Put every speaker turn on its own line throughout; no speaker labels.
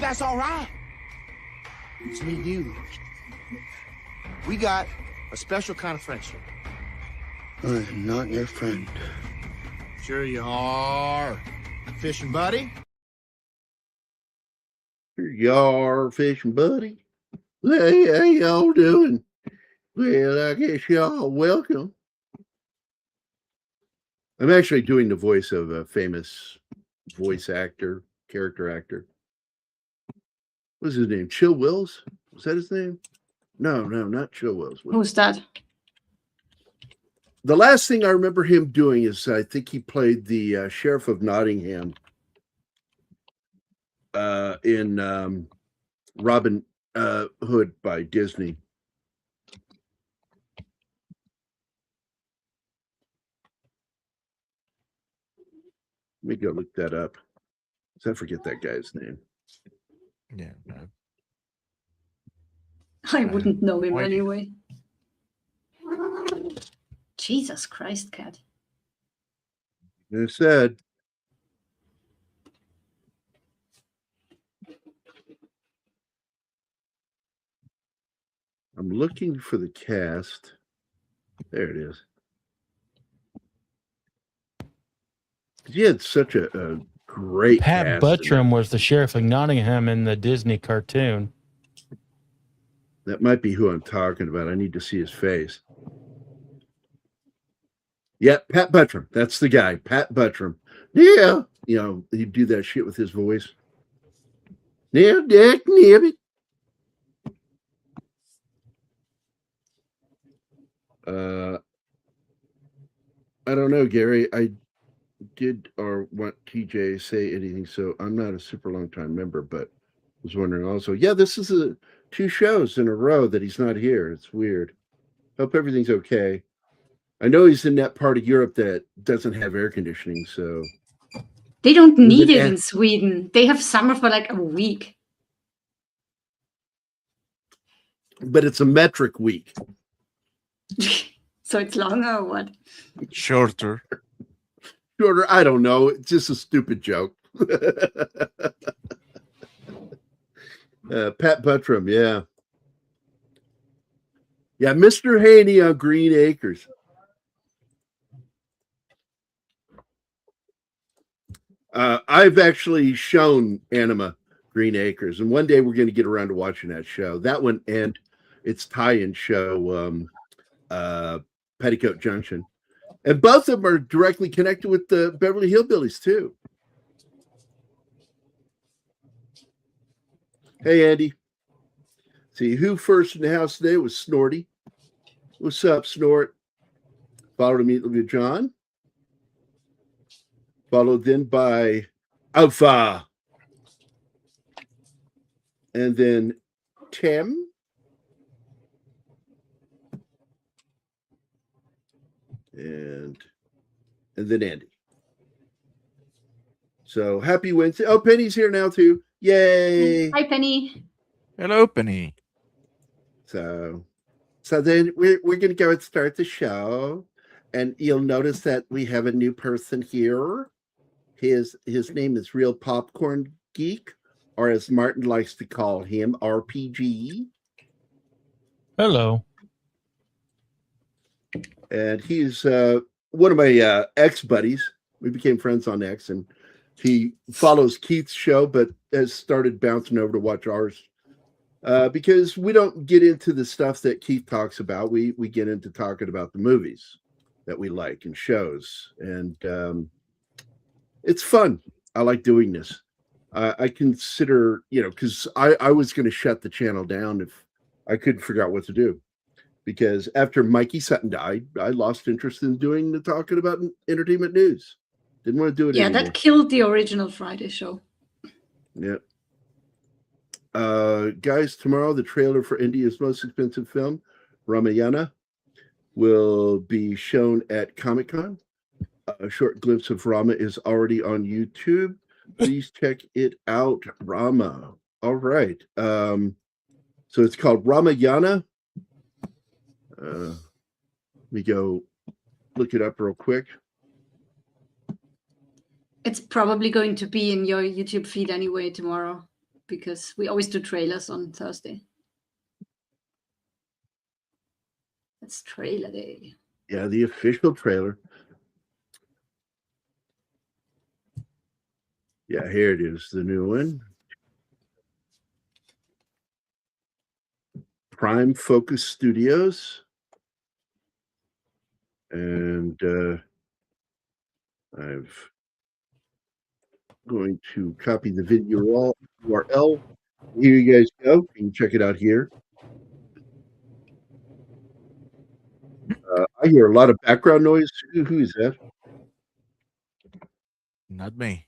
that's all right. It's me and you. We got a special kind of friendship.
I am not your friend.
Sure you are. Fishing buddy?
Here you are, fishing buddy. Hey, how y'all doing? Well, I guess y'all welcome. I'm actually doing the voice of a famous voice actor, character actor. What's his name? Chill Wills? Was that his name? No, not Chill Wills.
Who's that?
The last thing I remember him doing is I think he played the Sheriff of Nottingham in Robin Hood by Disney. Let me go look that up. I forget that guy's name.
Yeah, no.
I wouldn't know him anyway. Jesus Christ, Cat.
It said. I'm looking for the cast. There it is. He had such a great
Pat Buttram was the Sheriff of Nottingham in the Disney cartoon.
That might be who I'm talking about. I need to see his face. Yeah, Pat Buttram. That's the guy. Pat Buttram. Yeah. You know, he'd do that shit with his voice. Yeah, Dick Nibbit. I don't know, Gary. I did or want TJ say anything, so I'm not a super long time member, but was wondering also. Yeah, this is 2 shows in a row that he's not here. It's weird. Hope everything's okay. I know he's in that part of Europe that doesn't have air conditioning, so
they don't need it in Sweden. They have summer for like a week.
But it's a metric week.
So it's longer or what?
Shorter.
Shorter, I don't know. It's just a stupid joke. Pat Buttram, yeah. Yeah, Mr. Haney on Green Acres. I've actually shown Anima Green Acres, and one day we're going to get around to watching that show. That one and its tie-in show, Petticoat Junction. And both of them are directly connected with the Beverly Hillbillies, too. Hey, Andy. See, who first in the house today was Snorty. What's up, Snort? Followed immediately by John. Followed then by Alpha. And then Tim. And then Andy. So happy Wednesday. Oh, Penny's here now too. Yay.
Hi, Penny.
Hello, Penny.
So then we're going to go and start the show. And you'll notice that we have a new person here. His name is Real Popcorn Geek, or as Martin likes to call him, RPG.
Hello.
And he's one of my ex-buddies. We became friends on X, and he follows Keith's show, but has started bouncing over to watch ours. Because we don't get into the stuff that Keith talks about. We get into talking about the movies that we like and shows. And it's fun. I like doing this. I consider, because I was going to shut the channel down if I couldn't figure out what to do. Because after Mikey Sutton died, I lost interest in doing the talking about entertainment news. Didn't want to do it anymore.
Yeah, that killed the original Friday show.
Yeah. Guys, tomorrow the trailer for India's most expensive film, Ramayana, will be shown at Comic-Con. A short glimpse of Rama is already on YouTube. Please check it out, Rama. All right. So it's called Ramayana. Let me go look it up real quick.
It's probably going to be in your YouTube feed anyway tomorrow, because we always do trailers on Thursday. It's trailer day.
Yeah, the official trailer. Yeah, here it is, the new one. Prime Focus Studios. And I'm going to copy the video URL. Here you guys go. You can check it out here. I hear a lot of background noise. Who is that?
Not me.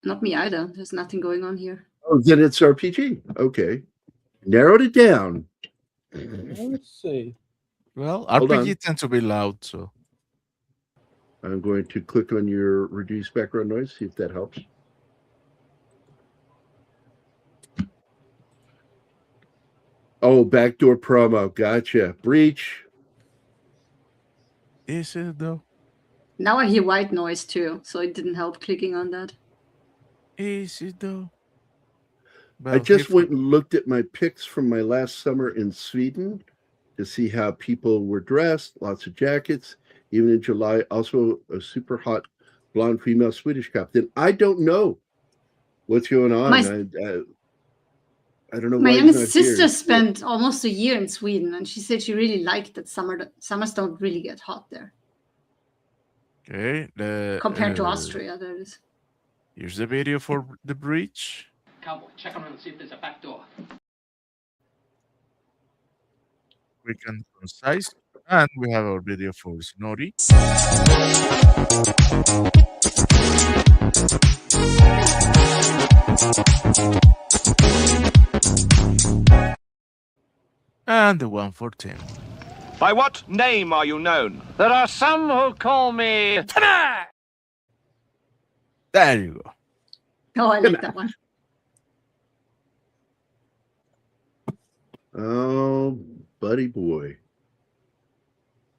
Not me either. There's nothing going on here.
Oh, then it's RPG. Okay. Narrowed it down.
Let's see.
Well,
Hold on.
RPG tend to be loud, so
I'm going to click on your reduce background noise, see if that helps. Oh, backdoor promo. Gotcha. Breach.
is it though?
Now I hear white noise too, so it didn't help clicking on that.
Is it though?
I
Well,
just
if
went and looked at my pics from my last summer in Sweden to see how people were dressed. Lots of jackets. Even in July, also a super hot blonde female Swedish cop. Then I don't know what's going on. I don't know.
My
why he's
youngest
not
sister
here.
spent almost a year in Sweden, and she said she really liked that summers don't really get hot there
Okay,
compared to Austria. That is.
Here's the video for the breach.
Cowboy, check around and see if there's a back door.
Quick and concise. And we have our video for Snorri. And the one for Tim.
By what name are you known?
There are some who call me Timmy!
There you go.
Oh, I like that one.
Oh, buddy boy.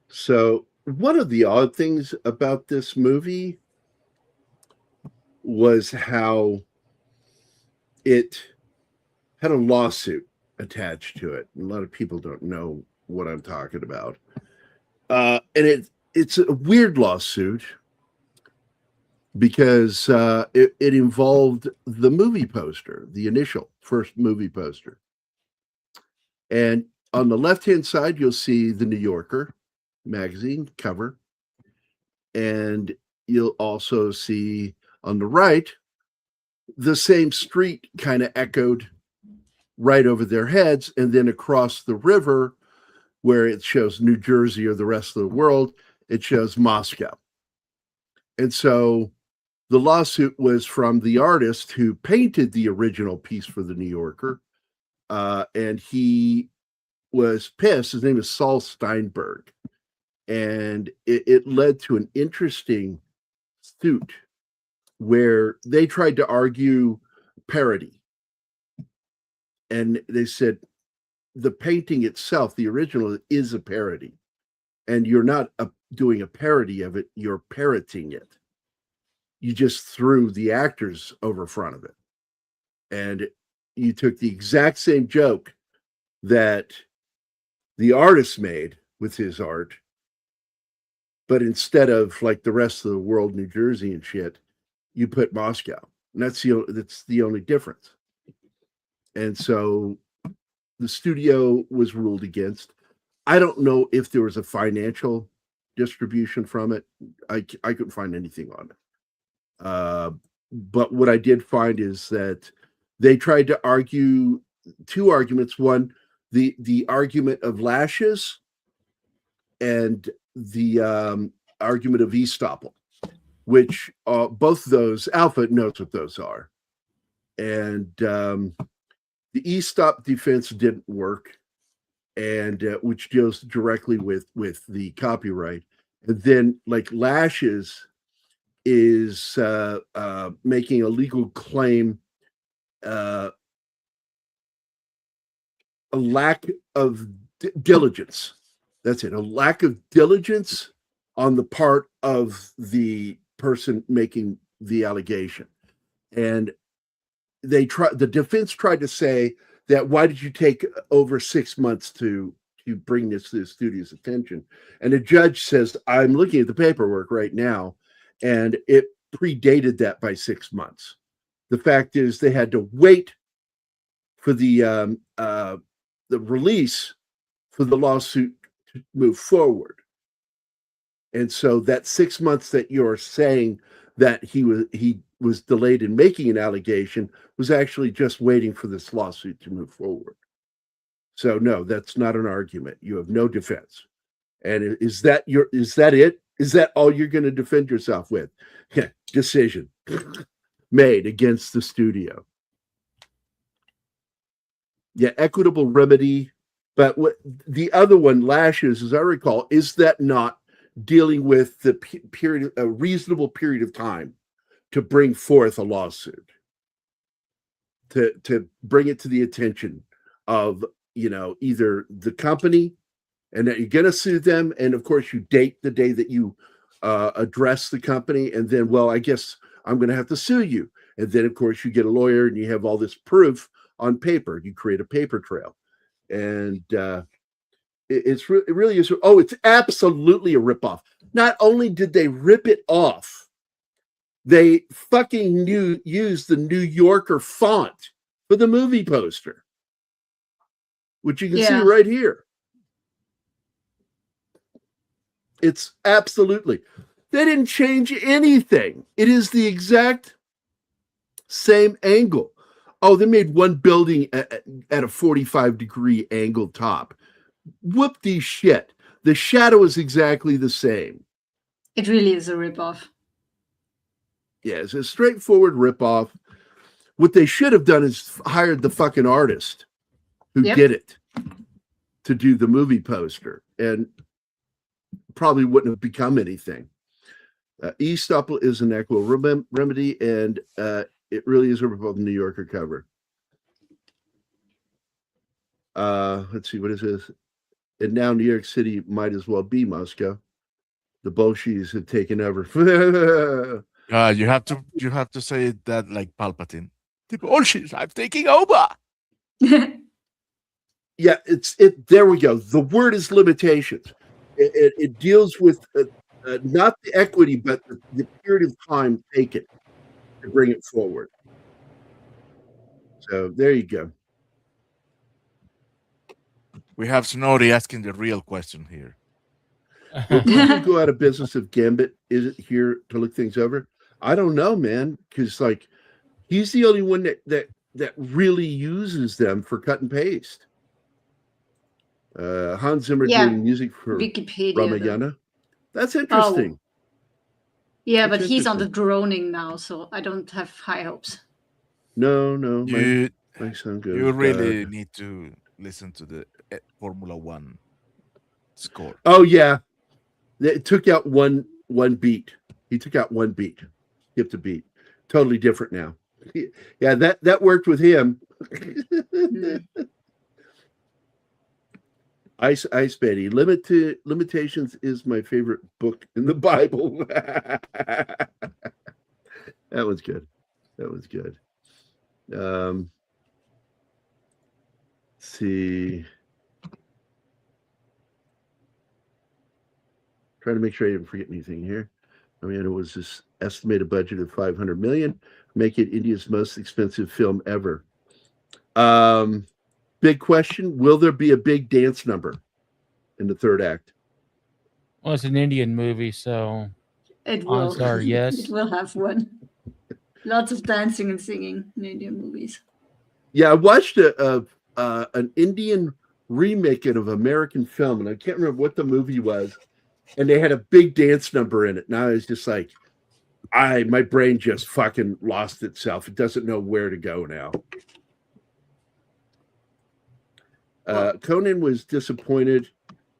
So, one of the odd things about this movie was how it had a lawsuit attached to it. A lot of people don't know what I'm talking about. And it's a weird lawsuit because it involved the movie poster, the initial first movie poster. And on the left-hand side, you'll see the New Yorker magazine cover. And you'll also see on the right, the same street kind of echoed right over their heads. And then across the river, where it shows New Jersey or the rest of the world, it shows Moscow. And so the lawsuit was from the artist who painted the original piece for the New Yorker. And he was pissed. His name is Saul Steinberg. And it led to an interesting suit where they tried to argue parody. And they said the painting itself, the original, is a parody. And you're not doing a parody of it, you're parroting it. You just threw the actors over front of it. And you took the exact same joke that the artist made with his art, but instead of like the rest of the world, New Jersey and shit, you put Moscow. And that's the only difference. And so the studio was ruled against. I don't know if there was a financial distribution from it. I couldn't find anything on it. But what I did find is that they tried to argue two arguments. One, the argument of lashes and the argument of estoppel, which both those, Alpha knows what those are. And the e-stop defense didn't work, and which deals directly with the copyright. And then like lashes is making a legal claim, a lack of diligence. That's it. A lack of diligence on the part of the person making the allegation. And the defense tried to say that why did you take over 6 months to bring this to the studio's attention? And the judge says, I'm looking at the paperwork right now, and it predated that by 6 months. The fact is they had to wait for the release for the lawsuit to move forward. And so that 6 months that you're saying that he was delayed in making an allegation was actually just waiting for this lawsuit to move forward. So no, that's not an argument. You have no defense. And is that it? Is that all you're going to defend yourself with? Yeah, decision made against the studio. Yeah, equitable remedy. But what the other one, lashes, as I recall, is that not dealing with the period, a reasonable period of time to bring forth a lawsuit, to bring it to the attention of, either the company, and that you're going to sue them, and of course you date the day that you address the company, and then, well, I guess I'm going to have to sue you, and then of course you get a lawyer and you have all this proof on paper. You create a paper trail, and it really is. Oh, it's absolutely a ripoff. Not only did they rip it off, they fucking used the New Yorker font for the movie poster, which you can see right here. It's absolutely. They didn't change anything. It is the exact same angle. Oh, they made one building at a 45-degree angle top. Whoop-de shit. The shadow is exactly the same.
It really is a ripoff.
Yeah, it's a straightforward ripoff. What they should have done is hired the fucking artist who did it to do the movie poster, and probably wouldn't have become anything. Estoppel is an equitable remedy, and it really is a ripoff of the New Yorker cover. Let's see, what is this? And now New York City might as well be Moscow. The Bolsheviks have taken over.
You have to say that like Palpatine. The Bolsheviks are taking over.
Yeah, there we go. The word is limitations. It deals with not the equity, but the period of time taken to bring it forward. So there you go.
We have Snowdy asking the real question here.
Will Google go out of business if Gambit isn't here to look things over? I don't know, man, because like he's the only one that really uses them for cut and paste. Hans Zimmer doing music for
Wikipedia,
Ramayana. That's interesting.
Oh. Yeah,
That's
but he's on the droning now, so I don't have high hopes.
No,
You
my son goes.
you really need to listen to the Formula One score.
Oh yeah, it took out one beat. He took out one beat, skipped a beat. Totally different now. Yeah, that worked with him. Ice Betty. Limitations is my favorite book in the Bible. That was good. Let's see. Trying to make sure I didn't forget anything here. I mean, it was this estimated budget of $500 million, make it India's most expensive film ever. Big question: will there be a big dance number in the third act?
Well, it's an Indian movie, so
It will.
odds are yes.
It will have one. Lots of dancing and singing in Indian movies.
Yeah, I watched an Indian remake of American film, and I can't remember what the movie was. And they had a big dance number in it. And I was just like, my brain just fucking lost itself. It doesn't know where to go now. Conan was disappointed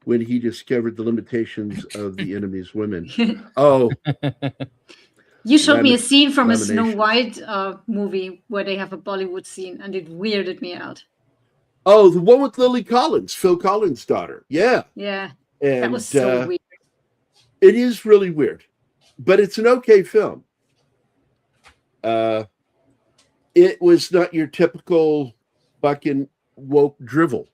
when he discovered the limitations of the enemy's women. Oh.
You showed me a scene from a Snow White movie where they have a Bollywood scene, and it weirded me out.
Oh, the one with Lily Collins, Phil Collins' daughter. Yeah.
Yeah.
And,
that was so weird.
It is really weird, but it's an okay film. it was not your typical fucking woke drivel.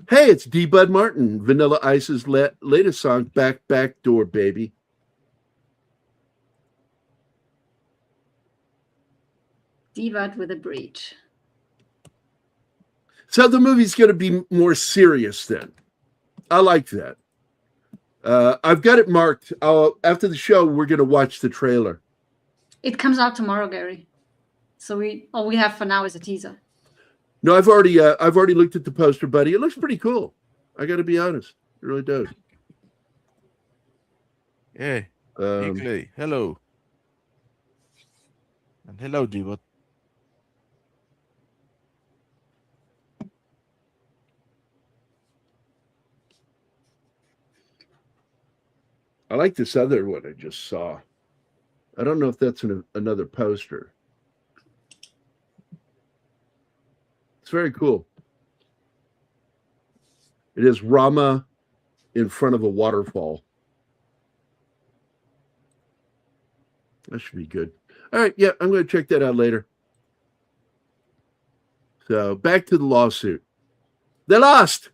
Hey, it's D. Bud Martin, Vanilla Ice's latest song, Back Door, Baby.
Divat with a breach.
So the movie's going to be more serious then. I like that. I've got it marked. After the show, we're going to watch the trailer.
It comes out tomorrow, Gary. So all we have for now is a teaser.
No, I've already looked at the poster, buddy. It looks pretty cool. I got to be honest. It really does.
Hey, Clay. Hello. And hello, Diva.
I like this other one I just saw. I don't know if that's another poster. It's very cool. It is Rama in front of a waterfall. That should be good. All right, yeah, I'm going to check that out later. So back to the lawsuit. They lost.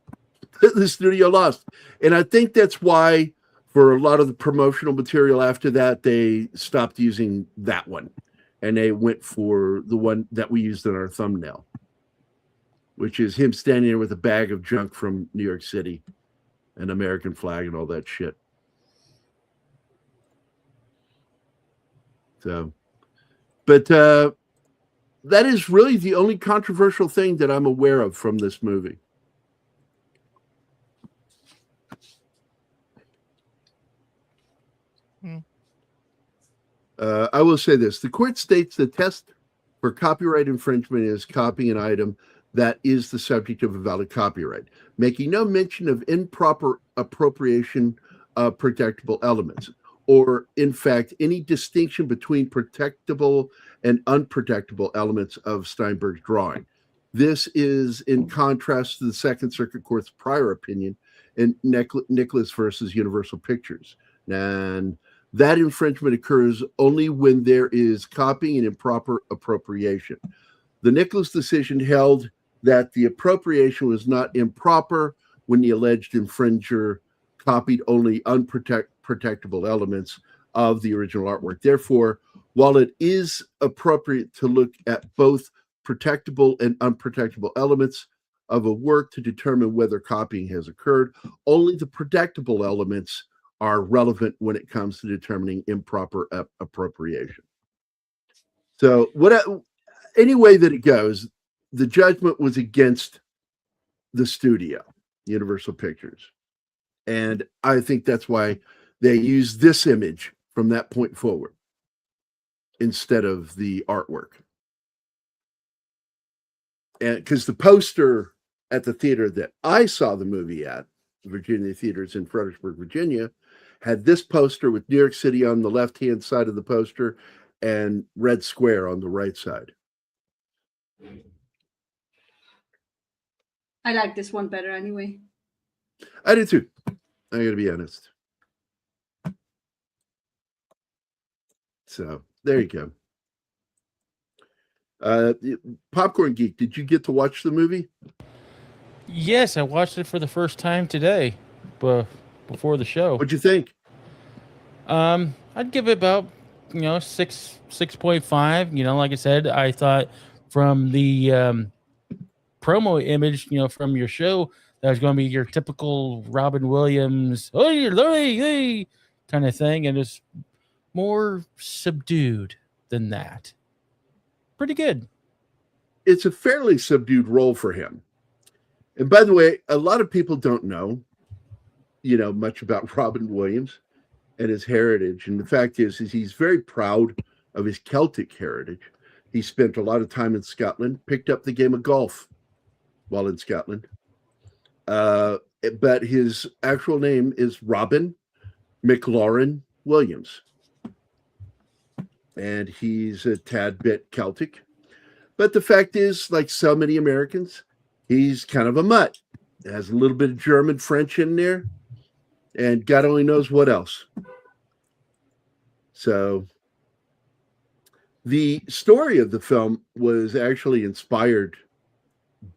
The studio lost. And I think that's why for a lot of the promotional material after that, they stopped using that one. And they went for the one that we used in our thumbnail, which is him standing there with a bag of junk from New York City, an American flag and all that shit. So, but that is really the only controversial thing that I'm aware of from this movie. I will say this. The court states the test for copyright infringement is copying an item that is the subject of a valid copyright, making no mention of improper appropriation of protectable elements, or in fact, any distinction between protectable and unprotectable elements of Steinberg's drawing. This is in contrast to the Second Circuit Court's prior opinion in Nicholas versus Universal Pictures. And that infringement occurs only when there is copying and improper appropriation. The Nicholas decision held that the appropriation was not improper when the alleged infringer copied only unprotectable elements of the original artwork. Therefore, while it is appropriate to look at both protectable and unprotectable elements of a work to determine whether copying has occurred, only the protectable elements are relevant when it comes to determining improper appropriation. So, any way that it goes, the judgment was against the studio, Universal Pictures. And I think that's why they used this image from that point forward instead of the artwork. And because the poster at the theater that I saw the movie at, Virginia Theaters in Fredericksburg, Virginia, had this poster with New York City on the left-hand side of the poster and Red Square on the right side.
I like this one better anyway.
I do too. I got to be honest. So there you go. Popcorn Geek, did you get to watch the movie?
Yes, I watched it for the first time today, before the show.
What'd you think?
I'd give it about 6.5. Like I said, I thought from the promo image, from your show, that was going to be your typical Robin Williams, kind of thing, and it's more subdued than that. Pretty good.
It's a fairly subdued role for him. And by the way, a lot of people don't know, much about Robin Williams and his heritage. And the fact is he's very proud of his Celtic heritage. He spent a lot of time in Scotland, picked up the game of golf while in Scotland. But his actual name is Robin McLaurin Williams. And he's a tad bit Celtic. But the fact is, like so many Americans, he's kind of a mutt. Has a little bit of German, French in there, and God only knows what else. So The story of the film was actually inspired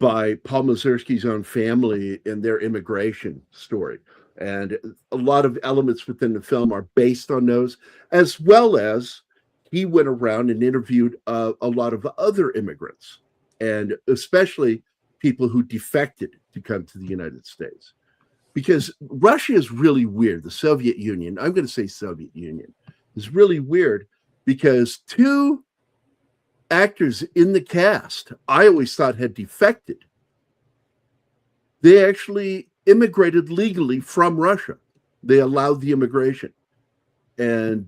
by Paul Mazursky's own family and their immigration story. And a lot of elements within the film are based on those, as well as he went around and interviewed a lot of other immigrants, and especially people who defected to come to the United States. Because Russia is really weird. The Soviet Union, I'm going to say Soviet Union, is really weird because two actors in the cast I always thought had defected. They actually immigrated legally from Russia. They allowed the immigration. And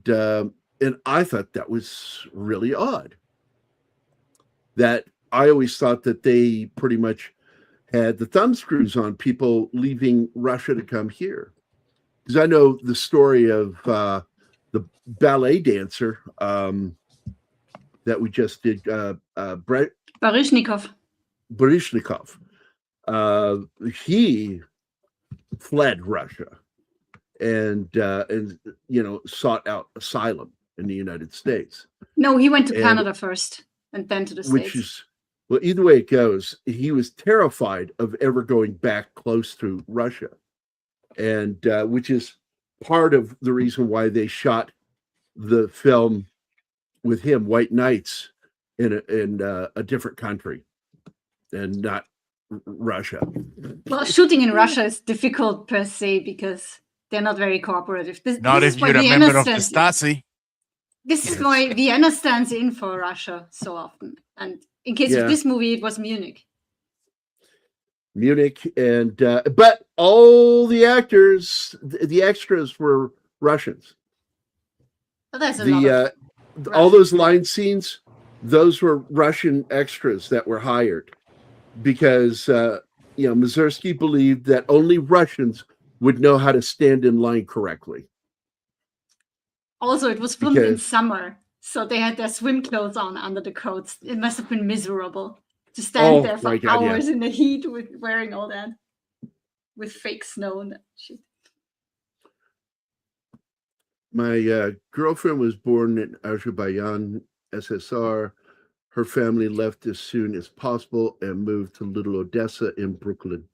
I thought that was really odd. That I always thought that they pretty much had the thumb screws on people leaving Russia to come here. Because I know the story of the ballet dancer that we just did,
Baryshnikov.
He fled Russia and sought out asylum in the United States.
No, he went to Canada first and then to the States.
Which is, well, either way it goes, he was terrified of ever going back close to Russia, and which is part of the reason why they shot the film with him, White Nights, in a different country and not Russia.
Well, shooting in Russia is difficult per se because they're not very cooperative.
Not if you're a member of the Stasi.
This is why Vienna stands in for Russia so often. And in case of this movie, it was Munich.
And but all the actors, the extras were Russians.
Well, there's a lot of
all those line scenes, those were Russian extras that were hired because Mazursky believed that only Russians would know how to stand in line correctly.
Also, it was filmed in summer, so they had their swim clothes on under the coats. It must have been miserable to stand there for hours in the heat with wearing all that, with fake snow and that shit.
My girlfriend was born in Azerbaijan, SSR. Her family left as soon as possible and moved to Little Odessa in Brooklyn.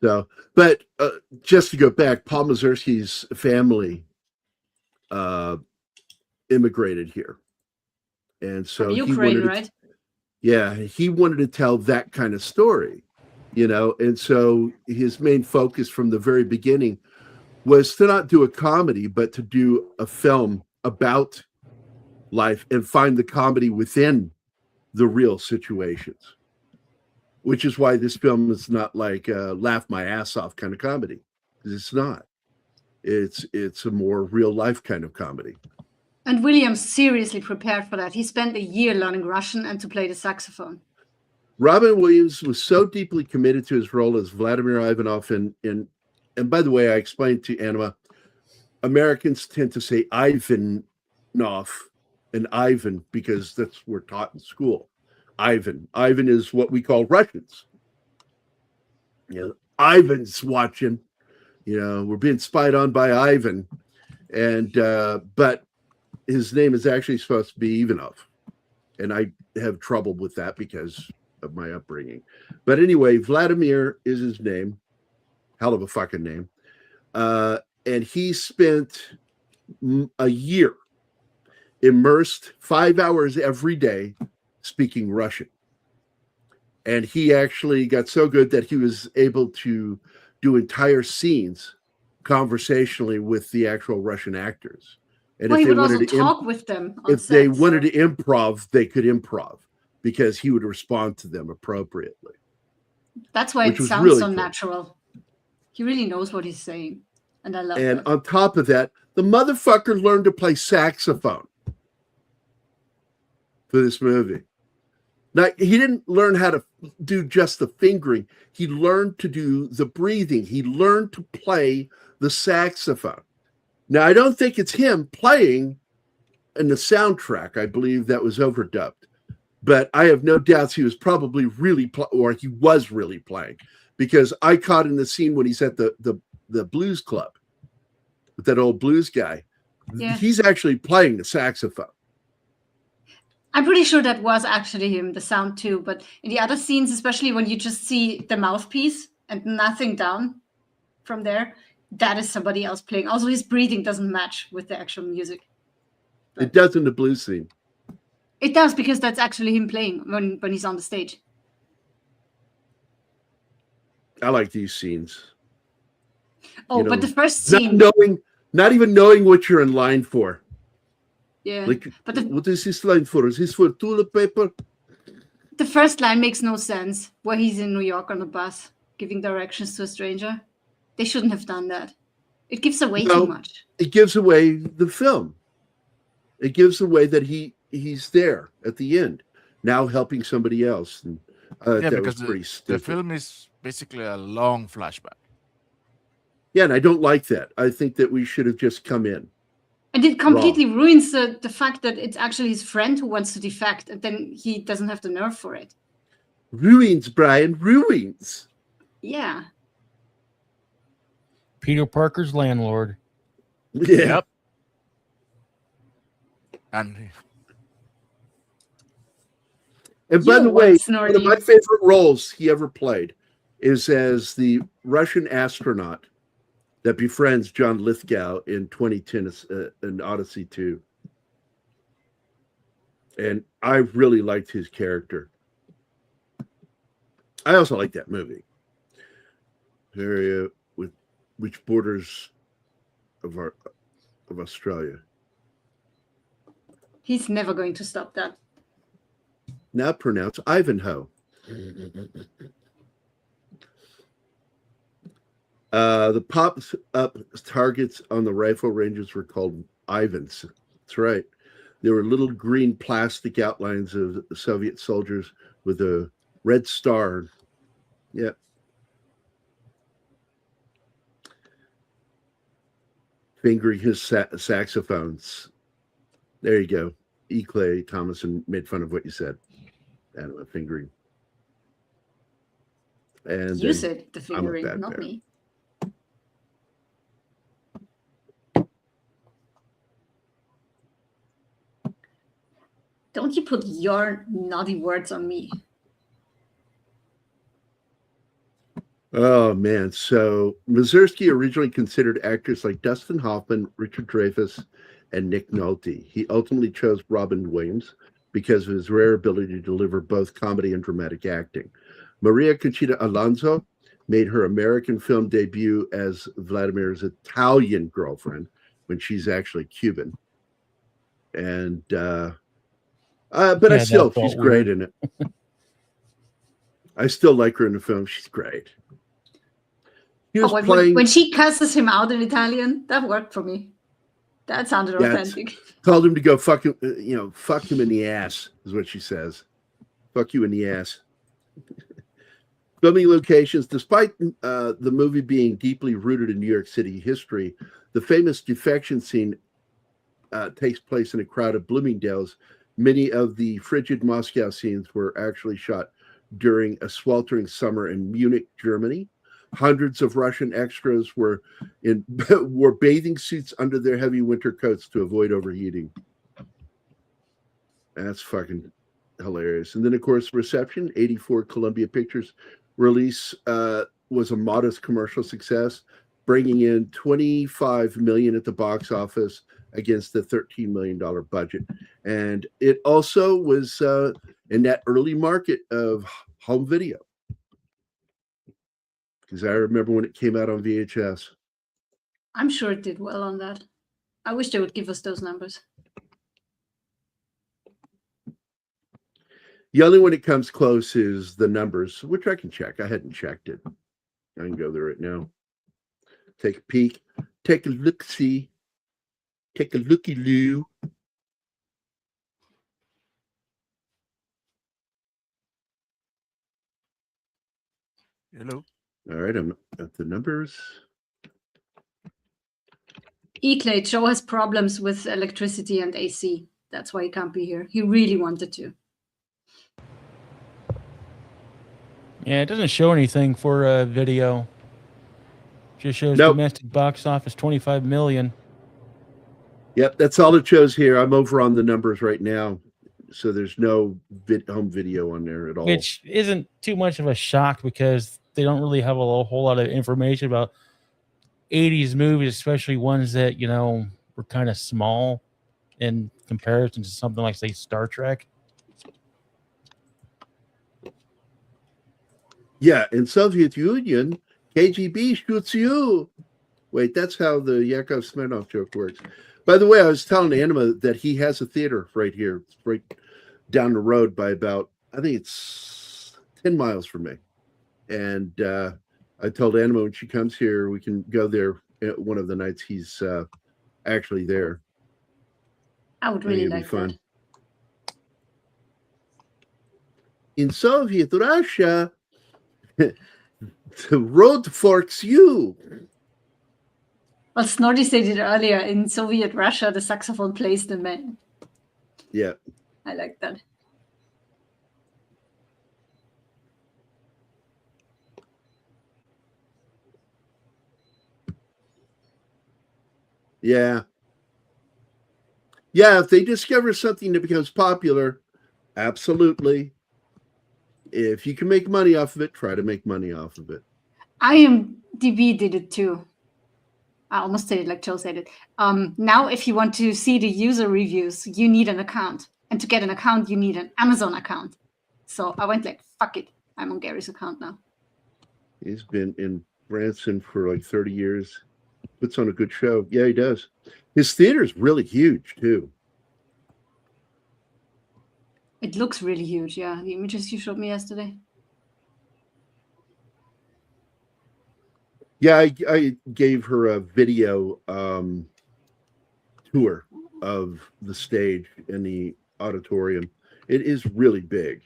So, but just to go back, Paul Mazursky's family immigrated here, and so
from Ukraine, right?
He wanted to tell that kind of story, and so his main focus from the very beginning was to not do a comedy, but to do a film about life and find the comedy within the real situations. Which is why this film is not like laugh my ass off kind of comedy. It's not. It's a more real life kind of comedy.
And Williams seriously prepared for that. He spent a year learning Russian and to play the saxophone.
Robin Williams was so deeply committed to his role as Vladimir Ivanov and by the way, I explained to Anima, Americans tend to say Ivanov and Ivan because that's we're taught in school. Ivan is what we call Russians. Ivan's watching. We're being spied on by Ivan, and but his name is actually supposed to be Ivanov, and I have trouble with that because of my upbringing. But anyway, Vladimir is his name. Hell of a fucking name. And he spent a year immersed 5 hours every day speaking Russian. And he actually got so good that he was able to do entire scenes conversationally with the actual Russian actors. And
well, he would also talk with them.
If they wanted to improv, they could improv because he would respond to them appropriately.
That's why it sounds really so natural. He really knows what he's saying. And I love that. And
on top of that, the motherfucker learned to play saxophone for this movie. Now, he didn't learn how to do just the fingering. He learned to do the breathing. He learned to play the saxophone. Now, I don't think it's him playing in the soundtrack. I believe that was overdubbed. But I have no doubts he was probably really he was really playing. Because I caught in the scene when he's at the blues club. with that old blues guy.
Yeah.
He's actually playing the saxophone.
I'm pretty sure that was actually him, the sound too. But in the other scenes, especially when you just see the mouthpiece and nothing down from there, that is somebody else playing. Also, his breathing doesn't match with the actual music.
It does in the blues scene.
It does, because that's actually him playing when he's on the stage.
I like these scenes.
Oh, but the first scene,
not even knowing what you're in line for.
Yeah.
Like,
but
what is this line for? Is this for toilet paper?
The first line makes no sense, where he's in New York on a bus giving directions to a stranger. They shouldn't have done that. It gives away too much.
It gives away the film. It gives away that he's there at the end, now helping somebody else. And
yeah,
that
because
was pretty stupid.
the film is basically a long flashback.
Yeah, and I don't like that. I think that we should have just come in.
And it completely ruins the fact that it's actually his friend who wants to defect, and then he doesn't have the nerve for it.
Ruins, Brian, ruins.
Yeah.
Peter Parker's landlord.
Yeah.
Yep. And
by the way, one of my favorite roles he ever played is as the Russian astronaut that befriends John Lithgow in 2010 in Odyssey 2. And I really liked his character. I also like that movie. Area with which borders of Australia.
He's never going to stop that.
Now pronounce Ivanhoe. The pop-up targets on the rifle ranges were called Ivans. That's right. They were little green plastic outlines of Soviet soldiers with a red star. Yep. Fingering his saxophones. There you go. E. Clay Thomason made fun of what you said. And fingering. And
you said the fingering, not
bear.
Me. Don't you put your naughty words on me.
Oh, man. So Mazursky originally considered actors like Dustin Hoffman, Richard Dreyfuss, and Nick Nolte. He ultimately chose Robin Williams because of his rare ability to deliver both comedy and dramatic acting. Maria Conchita Alonso made her American film debut as Vladimir's Italian girlfriend when she's actually Cuban. And, but she's great in it. I still like her in the film. She's great.
When she cusses him out in Italian, that worked for me. That sounded authentic.
Told him to go fuck him, fuck him in the ass, is what she says. Fuck you in the ass. Filming locations, despite the movie being deeply rooted in New York City history, the famous defection scene takes place in a crowded Bloomingdale's. Many of the frigid Moscow scenes were actually shot during a sweltering summer in Munich, Germany. Hundreds of Russian extras wore bathing suits under their heavy winter coats to avoid overheating. That's fucking hilarious. And then, of course, reception, 84 Columbia Pictures release was a modest commercial success, bringing in $25 million at the box office against the $13 million budget. And it also was in that early market of home video. Because I remember when it came out on VHS.
I'm sure it did well on that. I wish they would give us those numbers.
The only one it comes close is the numbers, which I can check. I hadn't checked it. I can go there right now. Take a peek. Take a look-see. Take a looky-loo.
Hello.
All right, I'm at the numbers.
E-Clay, Joe has problems with electricity and AC. That's why he can't be here. He really wanted to.
Yeah, it doesn't show anything for a video. Just shows
Nope.
domestic box office 25 million.
Yep, that's all it shows here. I'm over on the numbers right now, so there's no home video on there at all.
Which isn't too much of a shock because they don't really have a whole lot of information about 80s movies, especially ones that, you know, were kind of small in comparison to something like, say, Star Trek.
Yeah, in Soviet Union, KGB shoots you. Wait, that's how the Yakov Smirnoff joke works. By the way, I was telling Anima that he has a theater right here, right down the road by about, I think it's 10 miles from me. And I told Anima when she comes here, we can go there one of the nights he's actually there.
I would really like
fun. In Soviet Russia, the road forks you.
Well, Snorty stated earlier, in Soviet Russia, the saxophone plays the man.
Yeah.
I like that.
Yeah. Yeah, if they discover something that becomes popular, absolutely. If you can make money off of it, try to make money off of it.
IMDb did it too. I almost said it like Joe said it. Now, if you want to see the user reviews, you need an account. And to get an account, you need an Amazon account. So I went like, fuck it. I'm on Gary's account now.
He's been in Branson for like 30 years. Puts on a good show. Yeah, he does. His theater is really huge, too.
It looks really huge, yeah. The images you showed me yesterday.
Yeah, I gave her a video tour of the stage in the auditorium. It is really big.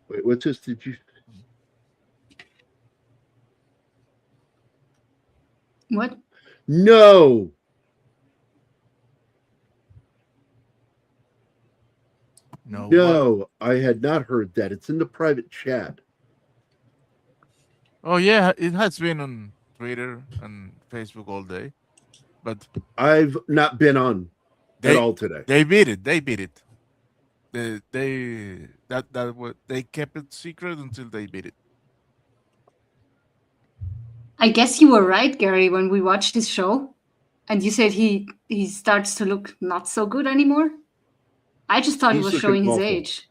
Wait, what's this? Did you...
What?
No. No, I had not heard that. It's in the private chat.
Oh yeah, it has been on Twitter and Facebook all day, but
I've not been on at all today.
They beat it. They kept it secret until they beat it.
I guess you were right, Gary, when we watched his show, and you said he starts to look not so good anymore. I just thought he was showing his age.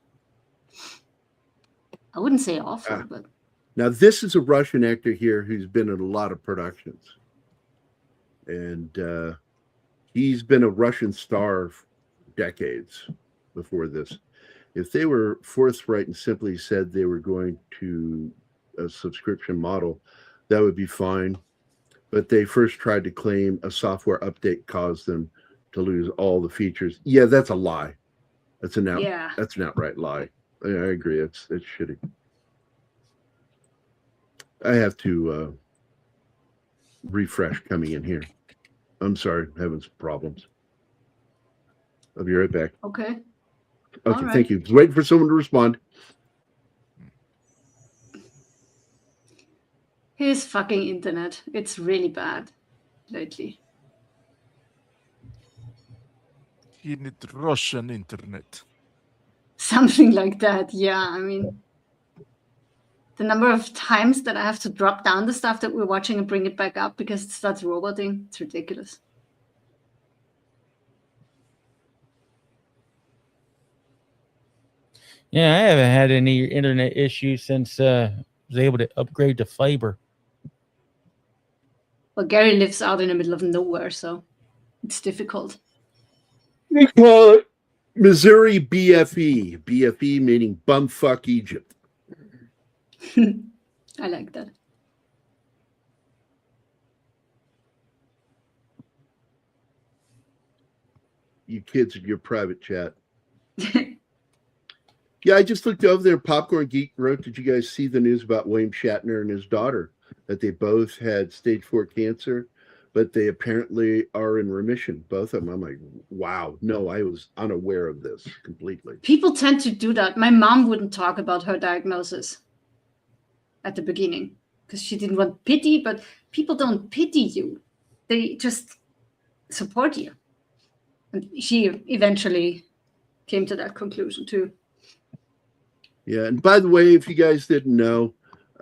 I wouldn't say awful, but...
Now, this is a Russian actor here who's been in a lot of productions. And he's been a Russian star for decades before this. If they were forthright and simply said they were going to a subscription model, that would be fine. But they first tried to claim a software update caused them to lose all the features. Yeah, that's a lie. That's an outright lie. I agree. It's shitty. I have to refresh coming in here. I'm sorry, I'm having some problems. I'll be right back.
Okay.
Okay, right. Thank you. Just waiting for someone to respond.
His fucking internet. It's really bad lately.
You need Russian internet.
Something like that, yeah. I mean, the number of times that I have to drop down the stuff that we're watching and bring it back up because it starts roboting, it's ridiculous.
Yeah, I haven't had any internet issues since I was able to upgrade to fiber.
Well, Gary lives out in the middle of nowhere, so it's difficult.
We call it Missouri BFE. BFE meaning bumfuck Egypt.
I like that.
You kids in your private chat. Yeah, I just looked over there. Popcorn Geek wrote, did you guys see the news about William Shatner and his daughter? That they both had stage 4 cancer, but they apparently are in remission, both of them. I'm like, wow, no, I was unaware of this completely.
People tend to do that. My mom wouldn't talk about her diagnosis. at the beginning because she didn't want pity, but people don't pity you. They just support you. And she eventually came to that conclusion too.
Yeah, and by the way, if you guys didn't know,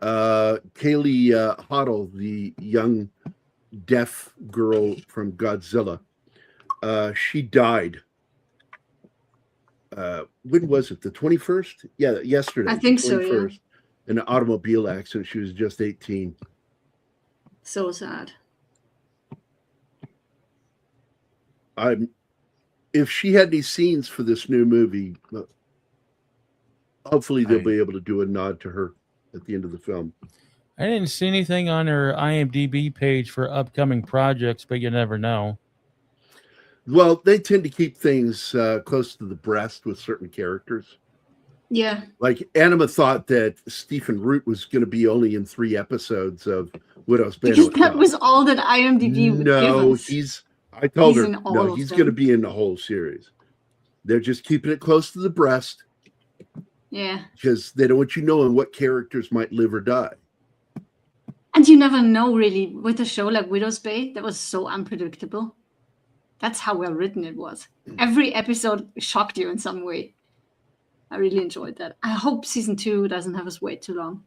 Kaylee Hoddle, the young deaf girl from Godzilla, she died. When was it? The 21st? Yeah, yesterday.
I think so, yeah.
In an automobile accident. She was just 18.
So sad.
If she had any scenes for this new movie, hopefully they'll be able to do a nod to her at the end of the film.
I didn't see anything on her IMDb page for upcoming projects, but you never know.
Well, they tend to keep things close to the breast with certain characters.
Yeah.
Like Anima thought that Stephen Root was going to be only in 3 episodes of Widow's Bane.
Because that was all that IMDb would give us.
I told her, no, he's going to be in the whole series. They're just keeping it close to the breast.
Yeah.
Because they don't want you knowing what characters might live or die.
And you never know, really, with a show like Widow's Bane, that was so unpredictable. That's how well written it was. Every episode shocked you in some way. I really enjoyed that. I hope season 2 doesn't have us wait too long.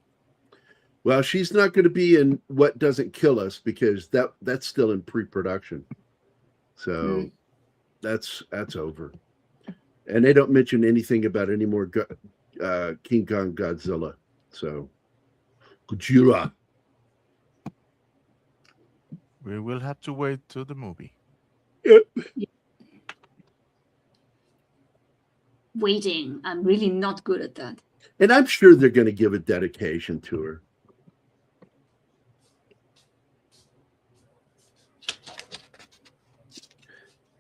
Well, she's not going to be in What Doesn't Kill Us because that's still in pre-production. So that's over. And they don't mention anything about any more King Kong Godzilla. So, Gojira.
We will have to wait till the movie.
Yep.
Waiting. I'm really not good at that.
And I'm sure they're going to give a dedication to her.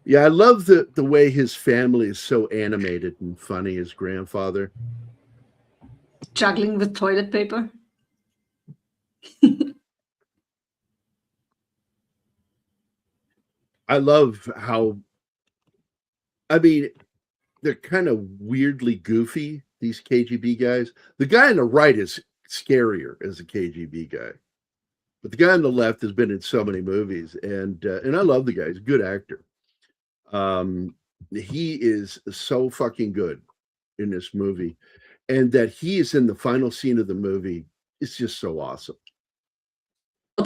Yeah, I love the way his family is so animated and funny, his grandfather.
Juggling with toilet paper.
I love how, I mean, they're kind of weirdly goofy, these KGB guys. The guy on the right is scarier as a KGB guy. But the guy on the left has been in so many movies, and I love the guy. He's a good actor. He is so fucking good in this movie, and that he is in the final scene of the movie is just so awesome.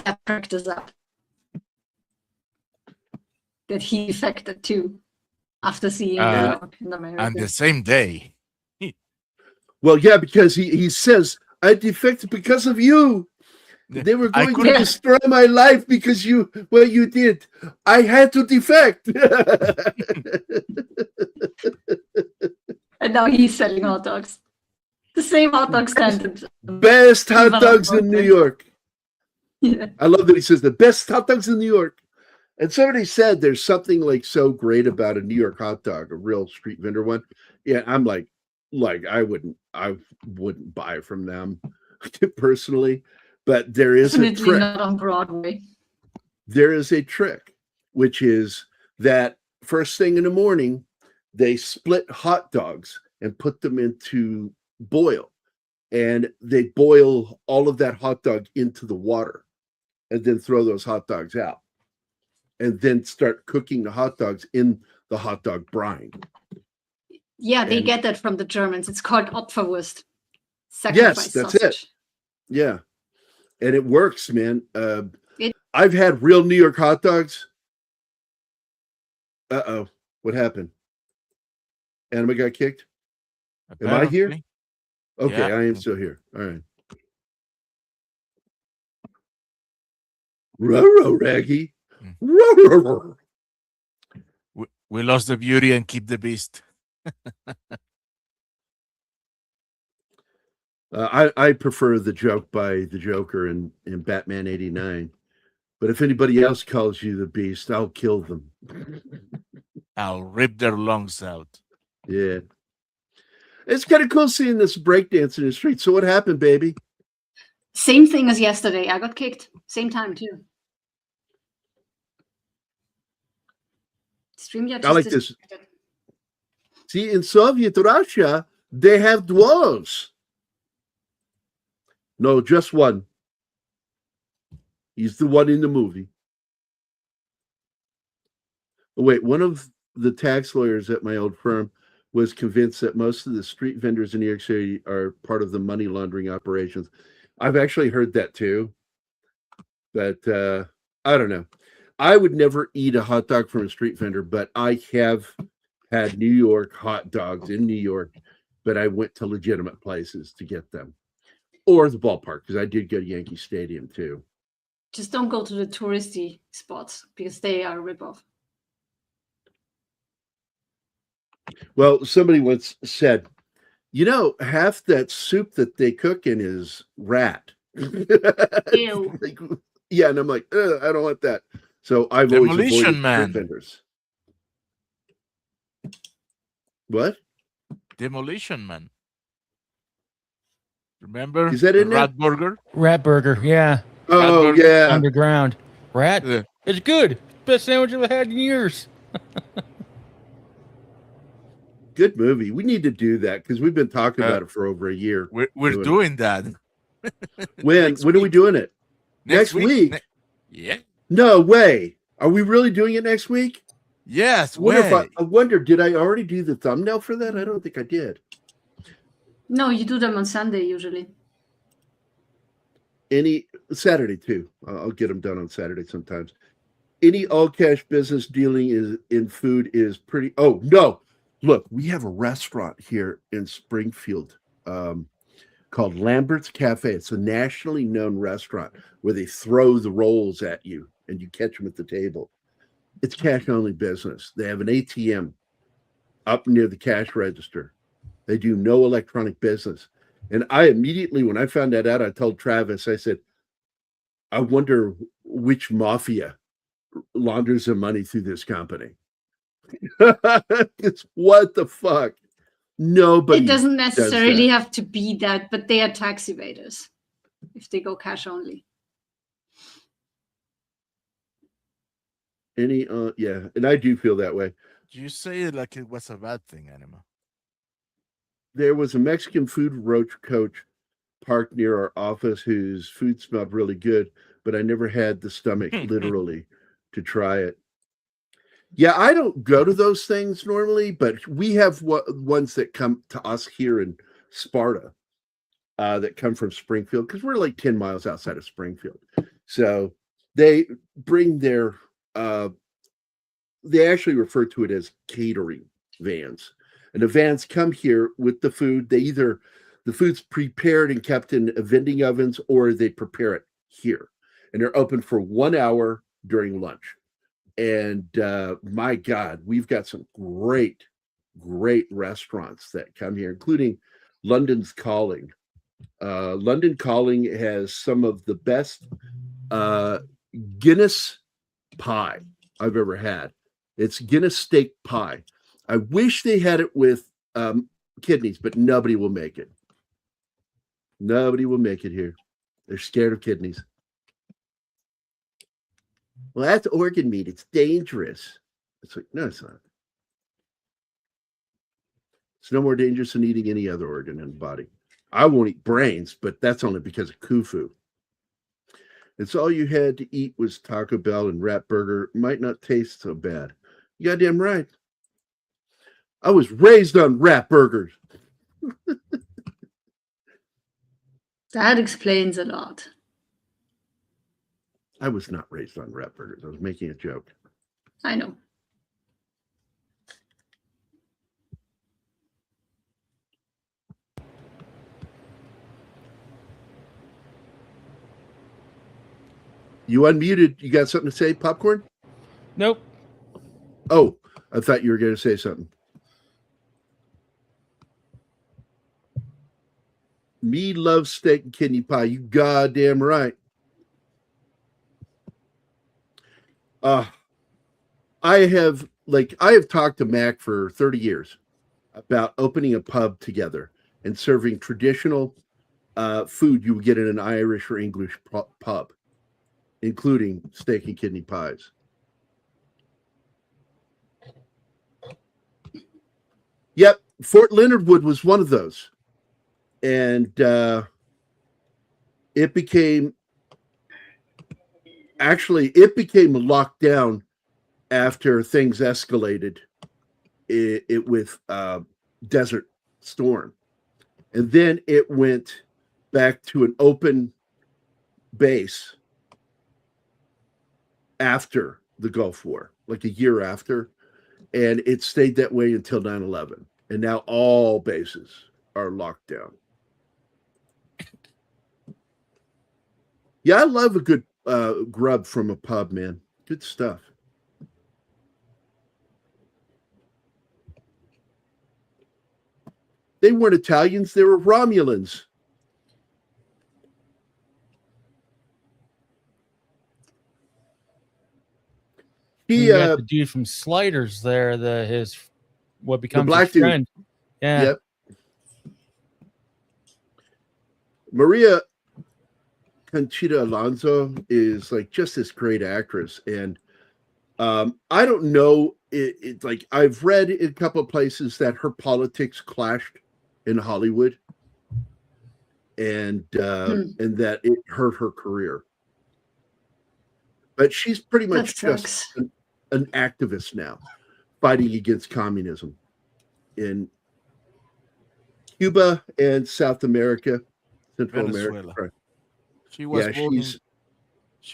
That perked us up. That he defected too after seeing in America.
And the same day.
Well, yeah, because he says, I defected because of you. They were going to destroy my life because you did. I had to defect.
And now he's selling hot dogs. The same hot dog stand.
Best hot dogs in New York.
Yeah.
I love that he says the best hot dogs in New York. And somebody said there's something like so great about a New York hot dog, a real street vendor one. Yeah, I'm like I wouldn't buy from them personally. But there is
Definitely
a trick.
Not on Broadway.
There is a trick, which is that first thing in the morning, they split hot dogs and put them into boil. And they boil all of that hot dog into the water and then throw those hot dogs out. And then start cooking the hot dogs in the hot dog brine.
Yeah, they get that from the Germans. It's called Opferwurst.
Yes, that's
sausage.
it. Yeah. And it works, man. I've had real New York hot dogs. Uh-oh. What happened? Anima got kicked? Am I here? Okay, yeah. I am still here. All right. Ruh-roh, Raggy. Ruh-roh.
We lost the beauty and keep the beast.
I prefer the joke by the Joker in Batman 89. But if anybody else calls you the Beast, I'll kill them.
I'll rip their lungs out.
Yeah. It's kind of cool seeing this breakdance in the street. So what happened, baby?
Same thing as yesterday. I got kicked. Same time, too.
I like this. See, in Soviet Russia, they have dwarves. No, just one. He's the one in the movie. Oh, wait, one of the tax lawyers at my old firm was convinced that most of the street vendors in New York City are part of the money laundering operations. I've actually heard that too. But I don't know. I would never eat a hot dog from a street vendor, but I have had New York hot dogs in New York, but I went to legitimate places to get them. Or the ballpark, because I did go to Yankee Stadium too.
Just don't go to the touristy spots because they are a ripoff.
Well, somebody once said, you know, half that soup that they cook in is rat.
Ew.
Like, yeah, and I'm like, I don't want that. So I've always avoided street vendors. What?
Demolition Man. Remember?
Is that in there?
Rat Burger?
Rat Burger, yeah.
Oh,
Burger.
yeah.
Underground. Rat?
Yeah.
It's good. Best sandwich I've had in years.
Good movie. We need to do that because we've been talking about it for over a year.
We're doing that.
When are we doing it? Next week?
Yeah.
No way. Are we really doing it next week?
Yes.
I wonder, did I already do the thumbnail for that? I don't think I did.
No, you do them on Sunday usually.
Any Saturday too. I'll get them done on Saturday sometimes. Any all cash business dealing is in food is pretty. Oh no! Look, we have a restaurant here in Springfield called Lambert's Cafe. It's a nationally known restaurant where they throw the rolls at you and you catch them at the table. It's cash only business. They have an ATM up near the cash register. They do no electronic business. And I immediately, when I found that out, I told Travis, I said, I wonder which mafia launders the money through this company. It's what the fuck? Nobody.
It doesn't necessarily have to be that, but they are tax evaders if they go cash only.
Yeah, and I do feel that way.
You say it like it was a bad thing, Anima.
There was a Mexican food roach coach parked near our office whose food smelled really good, but I never had the stomach, literally, to try it. Yeah, I don't go to those things normally, but we have ones that come to us here in Sparta that come from Springfield because we're like 10 miles outside of Springfield. So they bring their, they actually refer to it as catering vans. And the vans come here with the food. The food's prepared and kept in vending ovens, or they prepare it here. And they're open for 1 hour during lunch. And my God, we've got some great restaurants that come here, including London's Calling. London Calling has some of the best Guinness pie I've ever had. It's Guinness steak pie. I wish they had it with kidneys, but nobody will make it. Nobody will make it here. They're scared of kidneys. Well, that's organ meat. It's dangerous. It's like, no, it's not. It's no more dangerous than eating any other organ in the body. I won't eat brains, but that's only because of Khufu. It's all you had to eat was Taco Bell and Rat Burger. Might not taste so bad. You goddamn right. I was raised on Rat Burgers.
That explains a lot.
I was not raised on Rat Burgers. I was making a joke.
I know.
You unmuted. You got something to say, Popcorn?
Nope.
Oh, I thought you were going to say something. Me love steak and kidney pie. You goddamn right. I have talked to Mac for 30 years about opening a pub together and serving traditional food you would get in an Irish or English pub, including steak and kidney pies. Yep, Fort Leonard Wood was one of those. And it became locked down after things escalated it with Desert Storm. And then it went back to an open base after the Gulf War, like a year after. And it stayed that way until 9/11. And now all bases are locked down. Yeah, I love a good grub from a pub, man. Good stuff. They weren't Italians, they were Romulans.
You got the dude from Sliders there, what becomes
black
his friend.
Dude.
Yeah.
Yep. Maria Conchita Alonso is like just this great actress. And I don't know, it's like I've read in a couple of places that her politics clashed in Hollywood and that it hurt her career. But she's pretty much just an activist now, fighting against communism in Cuba and South America, Central
Venezuela.
America.
She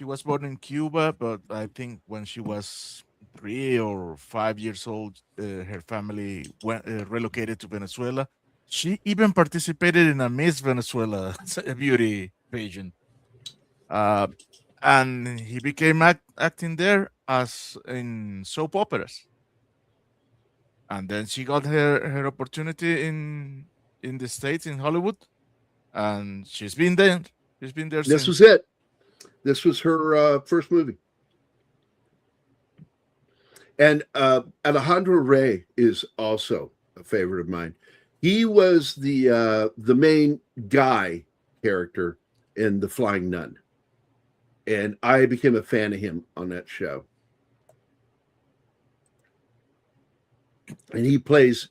was born in Cuba, but I think when she was 3 or 5 years old, her family relocated to Venezuela. She even participated in a Miss Venezuela beauty pageant. And he became acting there as in soap operas. And then she got her opportunity in the States, in Hollywood. And she's been there. She's been there
This
since.
was it. This was her first movie. And Alejandro Rey is also a favorite of mine. He was the main guy character in The Flying Nun. And I became a fan of him on that show. And he plays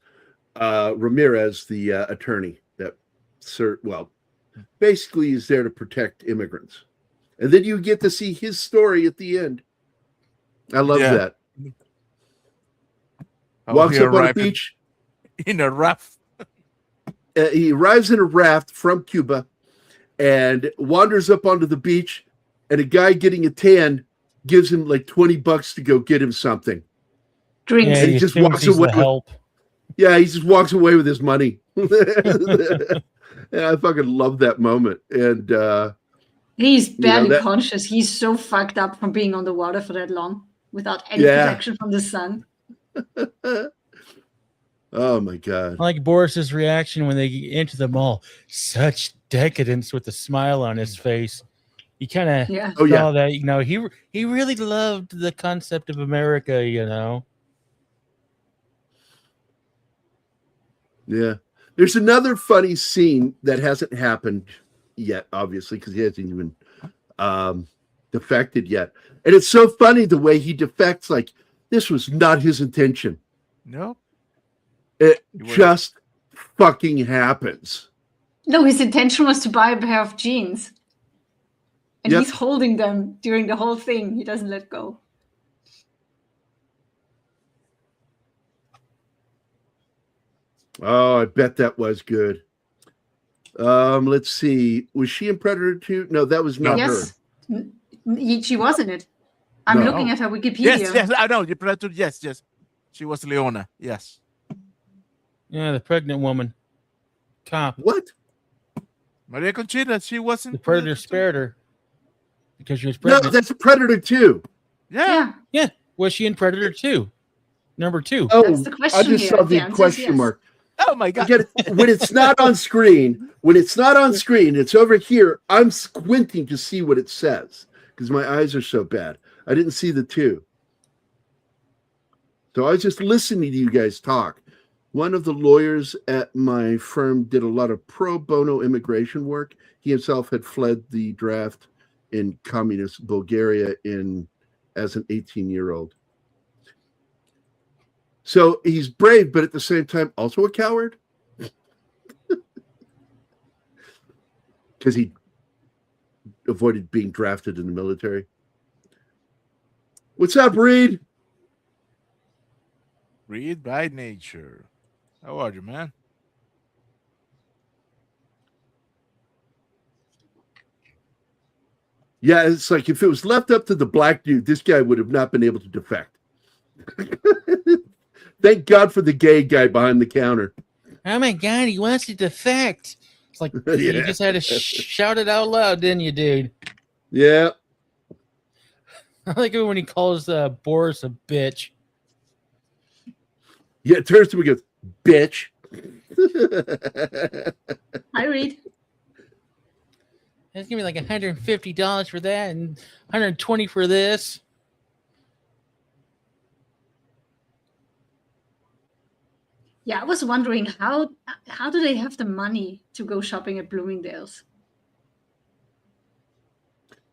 Ramirez, the attorney that, basically is there to protect immigrants. And then you get to see his story at the end. I love that. Walks up on a beach.
In a raft.
He arrives in a raft from Cuba and wanders up onto the beach. And a guy getting a tan gives him like $20 to go get him something.
Drinks.
And he just walks away. He just walks away with his money. Yeah, I fucking love that moment. And
he's barely conscious. He's so fucked up from being on the water for that long without any protection from the sun.
Oh my God.
I like Boris's reaction when they enter the mall. Such decadence with a smile on his face. You kind of saw that, he really loved the concept of America,
Yeah. There's another funny scene that hasn't happened yet, obviously, because he hasn't even defected yet. And it's so funny the way he defects, like, this was not his intention.
No.
It just fucking happens.
No, his intention was to buy a pair of jeans. And he's holding them during the whole thing. He doesn't let go.
Oh, I bet that was good. Let's see. Was she in Predator 2? No, that was not her.
She was in it. I'm looking at her Wikipedia.
Yes, I know. Predator, yes. She was Leona, yes.
Yeah, the pregnant woman. Cop.
What?
Maria Conchita, she wasn't.
The Predator spared her. Because she was pregnant.
No, that's Predator 2.
Yeah.
Was she in Predator 2? Number 2.
Oh,
that's the question
I just saw the question mark.
Oh my God.
When it's not on screen, it's over here. I'm squinting to see what it says because my eyes are so bad. I didn't see the 2. So I was just listening to you guys talk. One of the lawyers at my firm did a lot of pro bono immigration work. He himself had fled the draft in communist Bulgaria as an 18-year-old. So he's brave, but at the same time also a coward. Because he avoided being drafted in the military. What's up, Reed?
Reed by nature. How are you, man?
Yeah, it's like if it was left up to the black dude, this guy would have not been able to defect. Thank God for the gay guy behind the counter.
Oh my God, he wants to defect. It's like you just had to shout it out loud, didn't you, dude?
Yeah.
I like it when he calls Boris a bitch.
Yeah, it turns to him and goes, bitch.
Hi, Reed.
It's gonna be like $150 for that and $120 for this.
Yeah, I was wondering how do they have the money to go shopping at Bloomingdale's?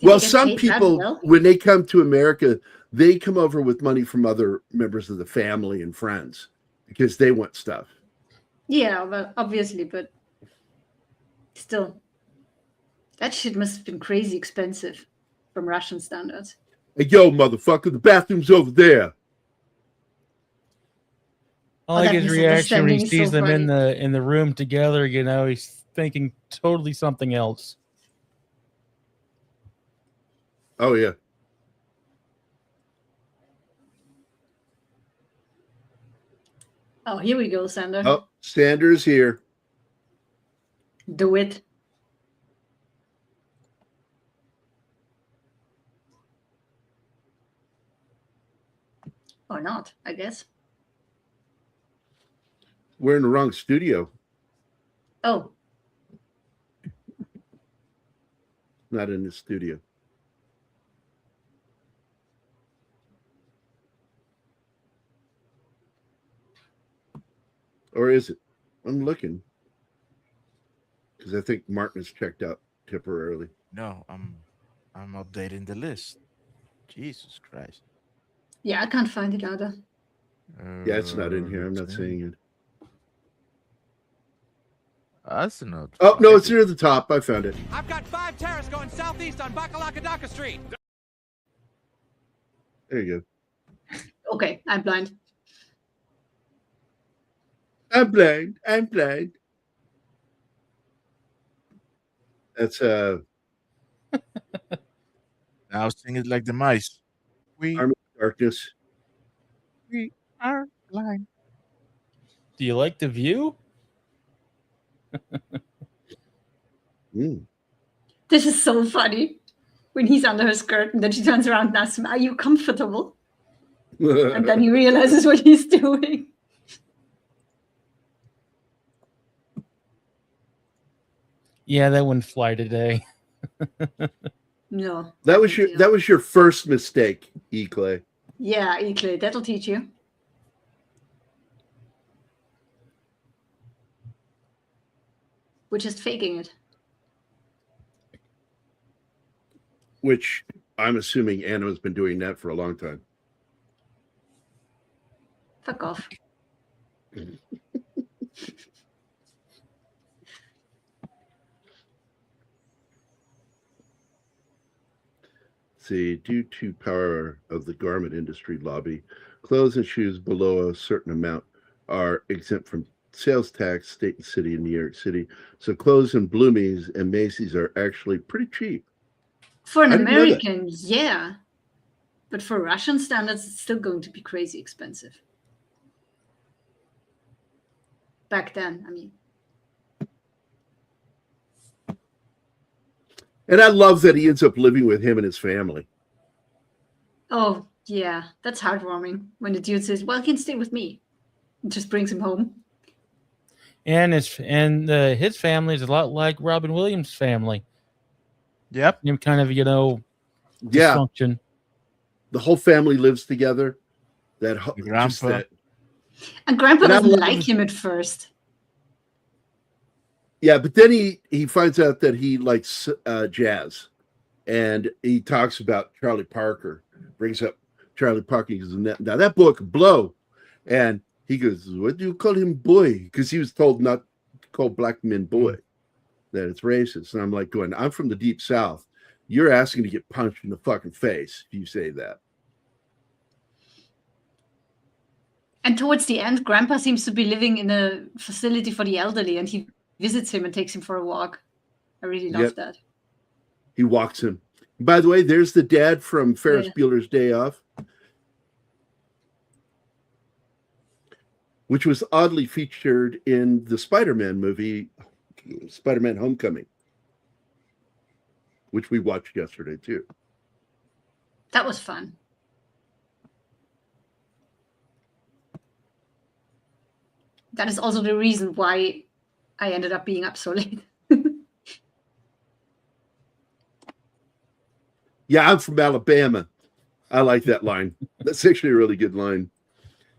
Well, some people, when they come to America, they come over with money from other members of the family and friends because they want stuff.
Yeah, well, obviously, but still, that shit must have been crazy expensive from Russian standards.
Hey, yo, motherfucker, the bathroom's over there.
I like his reaction when he sees them in the room together. You know, he's thinking totally something else.
Oh yeah.
Oh, here we go, Sander.
Oh, Sanders here.
Do it. Or not, I guess.
We're in the wrong studio.
Oh.
Not in the studio. Or is it? I'm looking. Because I think Martin has checked out temporarily.
No, I'm updating the list. Jesus Christ.
Yeah, I can't find it either.
Yeah, it's not in here. I'm not seeing it.
That's not.
Oh, no, it's near the top. I found it.
I've got 5 terrorists going southeast on Bakalakadaka Street.
There you
go. Okay, I'm blind.
I'm blind. That's
Now sing it like the mice. We
Army of Darkness.
We are blind.
Do you like the view?
This is so funny. When he's under her skirt and then she turns around and asks him, "Are you comfortable?" And then he realizes what he's doing.
Yeah, that wouldn't fly today.
No.
That was your first mistake, E. Clay.
Yeah, E. Clay, that'll teach you. We're just faking it.
Which I'm assuming Anna has been doing that for a long time.
Fuck off.
See, due to power of the garment industry lobby, clothes and shoes below a certain amount are exempt from sales tax, state and city in New York City. So clothes in Bloomies and Macy's are actually pretty cheap.
For an American, yeah. But for Russian standards, it's still going to be crazy expensive. Back then, I mean.
And I love that he ends up living with him and his family.
Oh, yeah. That's heartwarming. When the dude says, "Well, he can stay with me." It just brings him home.
And his family is a lot like Robin Williams' family.
Yep.
Kind of, dysfunction.
The whole family lives together.
Grandpa.
And Grandpa doesn't like him at first.
Yeah, but then he finds out that he likes jazz. And he talks about Charlie Parker. Brings up Charlie Parker. He goes, "Now that boy could blow." And he goes, "What do you call him boy?" Because he was told not to call black men boy, that it's racist. And I'm like going, I'm from the Deep South. you're asking to get punched in the fucking face if you say that.
And towards the end, Grandpa seems to be living in a facility for the elderly, and he visits him and takes him for a walk. I really love that.
He walks him. By the way, there's the dad from Ferris Bueller's Day Off, which was oddly featured in the Spider-Man movie, Spider-Man Homecoming, which we watched yesterday too.
That was fun. That is also the reason why I ended up being up so late.
Yeah, I'm from Alabama. I like that line. That's actually a really good line.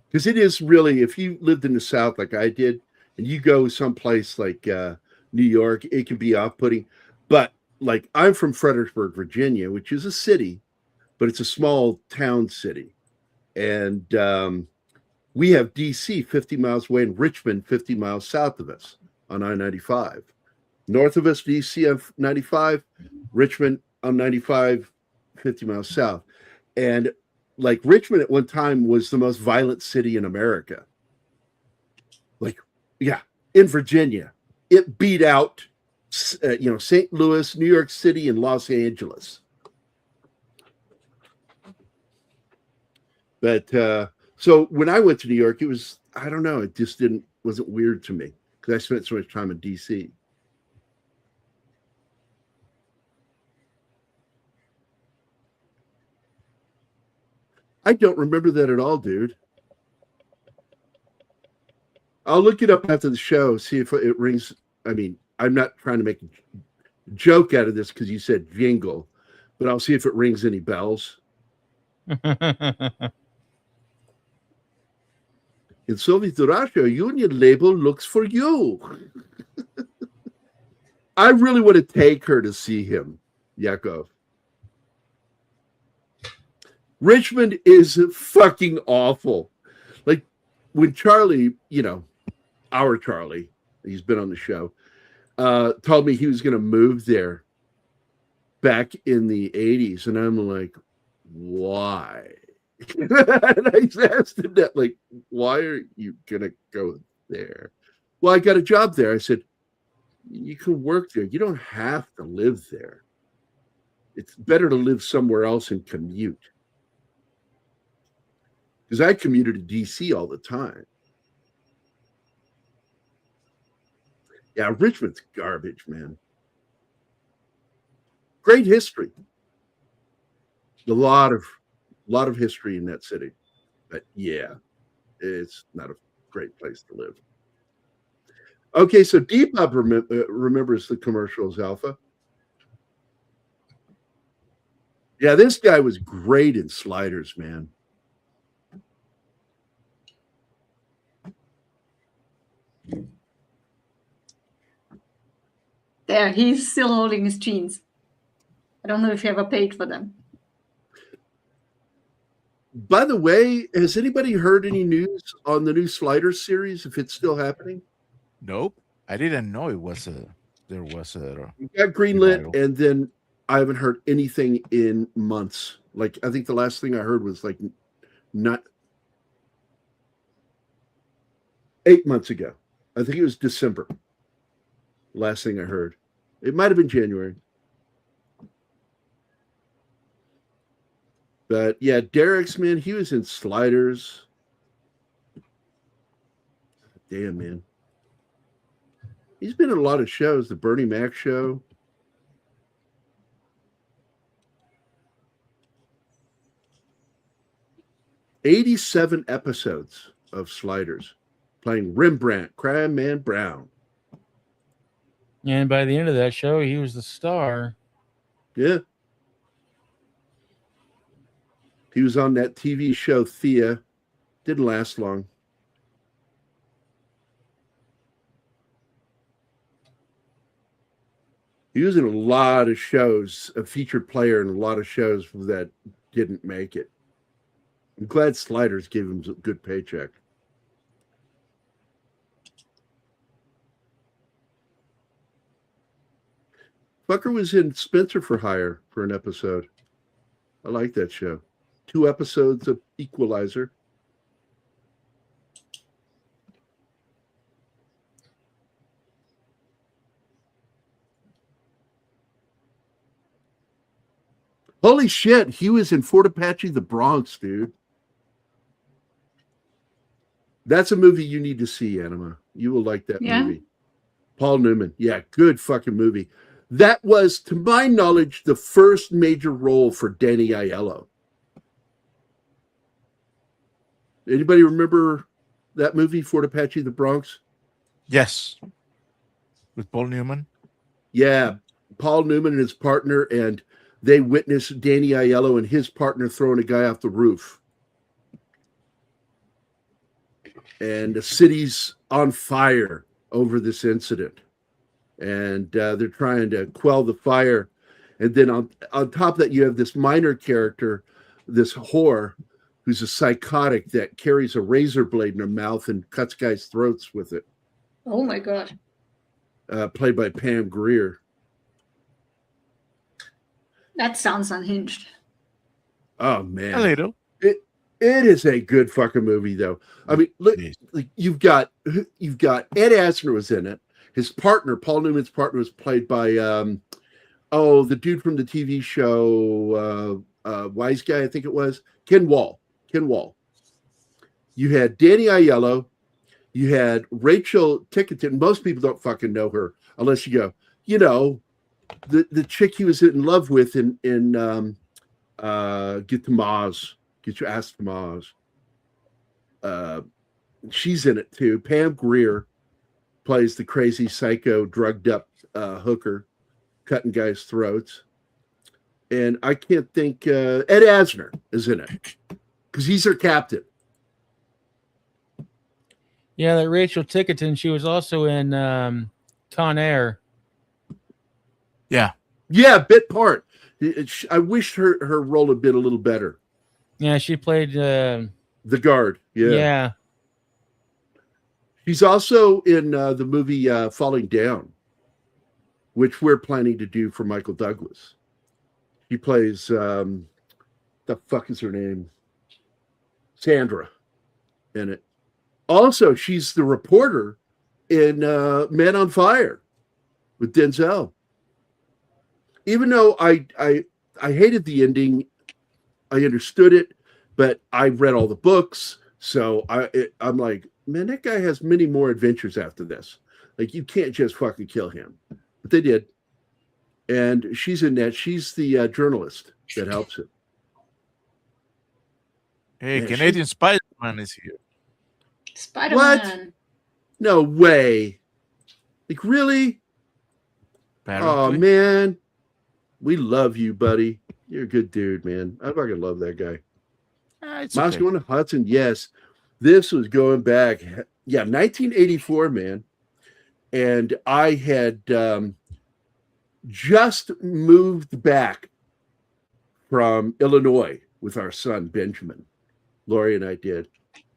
Because it is really, if you lived in the South like I did, and you go someplace like New York, it can be off-putting. But like, I'm from Fredericksburg, Virginia, which is a city, but it's a small town city. And we have D.C. 50 miles away and Richmond 50 miles south of us on I-95. North of us, D.C. on 95, Richmond on 95, 50 miles south. And like Richmond at one time was the most violent city in America. Like, yeah, in Virginia. It beat out, St. Louis, New York City, and Los Angeles. But so when I went to New York, it was, I don't know, it just wasn't weird to me because I spent so much time in D.C. I don't remember that at all, dude. I'll look it up after the show, see if it rings. I mean, I'm not trying to make a joke out of this because you said jingle, but I'll see if it rings any bells. In Soviet Russia, Union label looks for you. I really want to take her to see him, Yakov. Richmond is fucking awful. Like when Charlie, our Charlie, he's been on the show, told me he was going to move there back in the 80s. And I'm like, why? And I asked him that, like, why are you going to go there? Well, I got a job there. I said, you can work there. You don't have to live there. It's better to live somewhere else and commute. Because I commuted to D.C. all the time. Yeah, Richmond's garbage, man. Great history. A lot of history in that city. But yeah, it's not a great place to live. Okay, so Depop remembers the commercials, Alpha. Yeah, this guy was great in Sliders, man.
There, he's still holding his jeans. I don't know if he ever paid for them.
By the way, has anybody heard any news on the new Sliders series, if it's still happening?
Nope. I didn't know there was a.
It got greenlit, and then I haven't heard anything in months. Like, I think the last thing I heard was like not 8 months ago. I think it was December. Last thing I heard. It might have been January. But yeah, Derricks, man, he was in Sliders. Damn, man. He's been in a lot of shows. The Bernie Mac show. '87 episodes of Sliders, playing Rembrandt, Crab Man Brown.
And by the end of that show, he was the star.
Yeah. He was on that TV show, Thea. Didn't last long. He was in a lot of shows, a featured player in a lot of shows that didn't make it. I'm glad Sliders gave him a good paycheck. Fucker was in Spencer for Hire for an episode. I like that show. 2 episodes of Equalizer. Holy shit, he was in Fort Apache, the Bronx, dude. That's a movie you need to see, Anima. You will like that movie. Paul Newman. Yeah, good fucking movie. That was, to my knowledge, the first major role for Danny Aiello. Anybody remember that movie, Fort Apache, the Bronx?
Yes. With Paul Newman?
Yeah. Paul Newman and his partner, and they witnessed Danny Aiello and his partner throwing a guy off the roof. And the city's on fire over this incident. And they're trying to quell the fire. And then on top of that, you have this minor character, this whore, who's a psychotic that carries a razor blade in her mouth and cuts guys' throats with it.
Oh, my God.
Played by Pam Grier.
That sounds unhinged.
Oh, man.
A little.
It is a good fucking movie, though. I mean, look, like you've got Ed Asner was in it. His partner, Paul Newman's partner, was played by the dude from the TV show Wise Guy, I think it was, Ken Wall. You had Danny Aiello. You had Rachel Tickerton. Most people don't fucking know her unless you go, you know, the chick he was in love with in Get to Mars. Get your ass to Mars. She's in it too. Pam Grier plays the crazy psycho drugged up hooker cutting guys' throats. And I can't think Ed Asner is in it because he's her captain.
Yeah, that Rachel Tickerton, she was also in Con Air.
Yeah, bit part. I wish her role had been a little better.
Yeah, she played
the guard.
Yeah.
She's also in the movie Falling Down, which we're planning to do for Michael Douglas. She plays the fuck is her name? Sandra in it. Also, she's the reporter in Man on Fire with Denzel. Even though I hated the ending, I understood it, but I read all the books, so I'm like, man, that guy has many more adventures after this. Like, you can't just fucking kill him. But they did. And she's in that. She's the journalist that helps him.
Hey, man, Canadian Spider-Man is here.
Spider-Man.
What? No way. Like, really?
Apparently.
Oh, man. We love you, buddy. You're a good dude, man. I fucking love that guy. Miles going to Hudson. Yes. This was going back. Yeah, 1984, man. And I had just moved back from Illinois with our son, Benjamin. Lori and I did.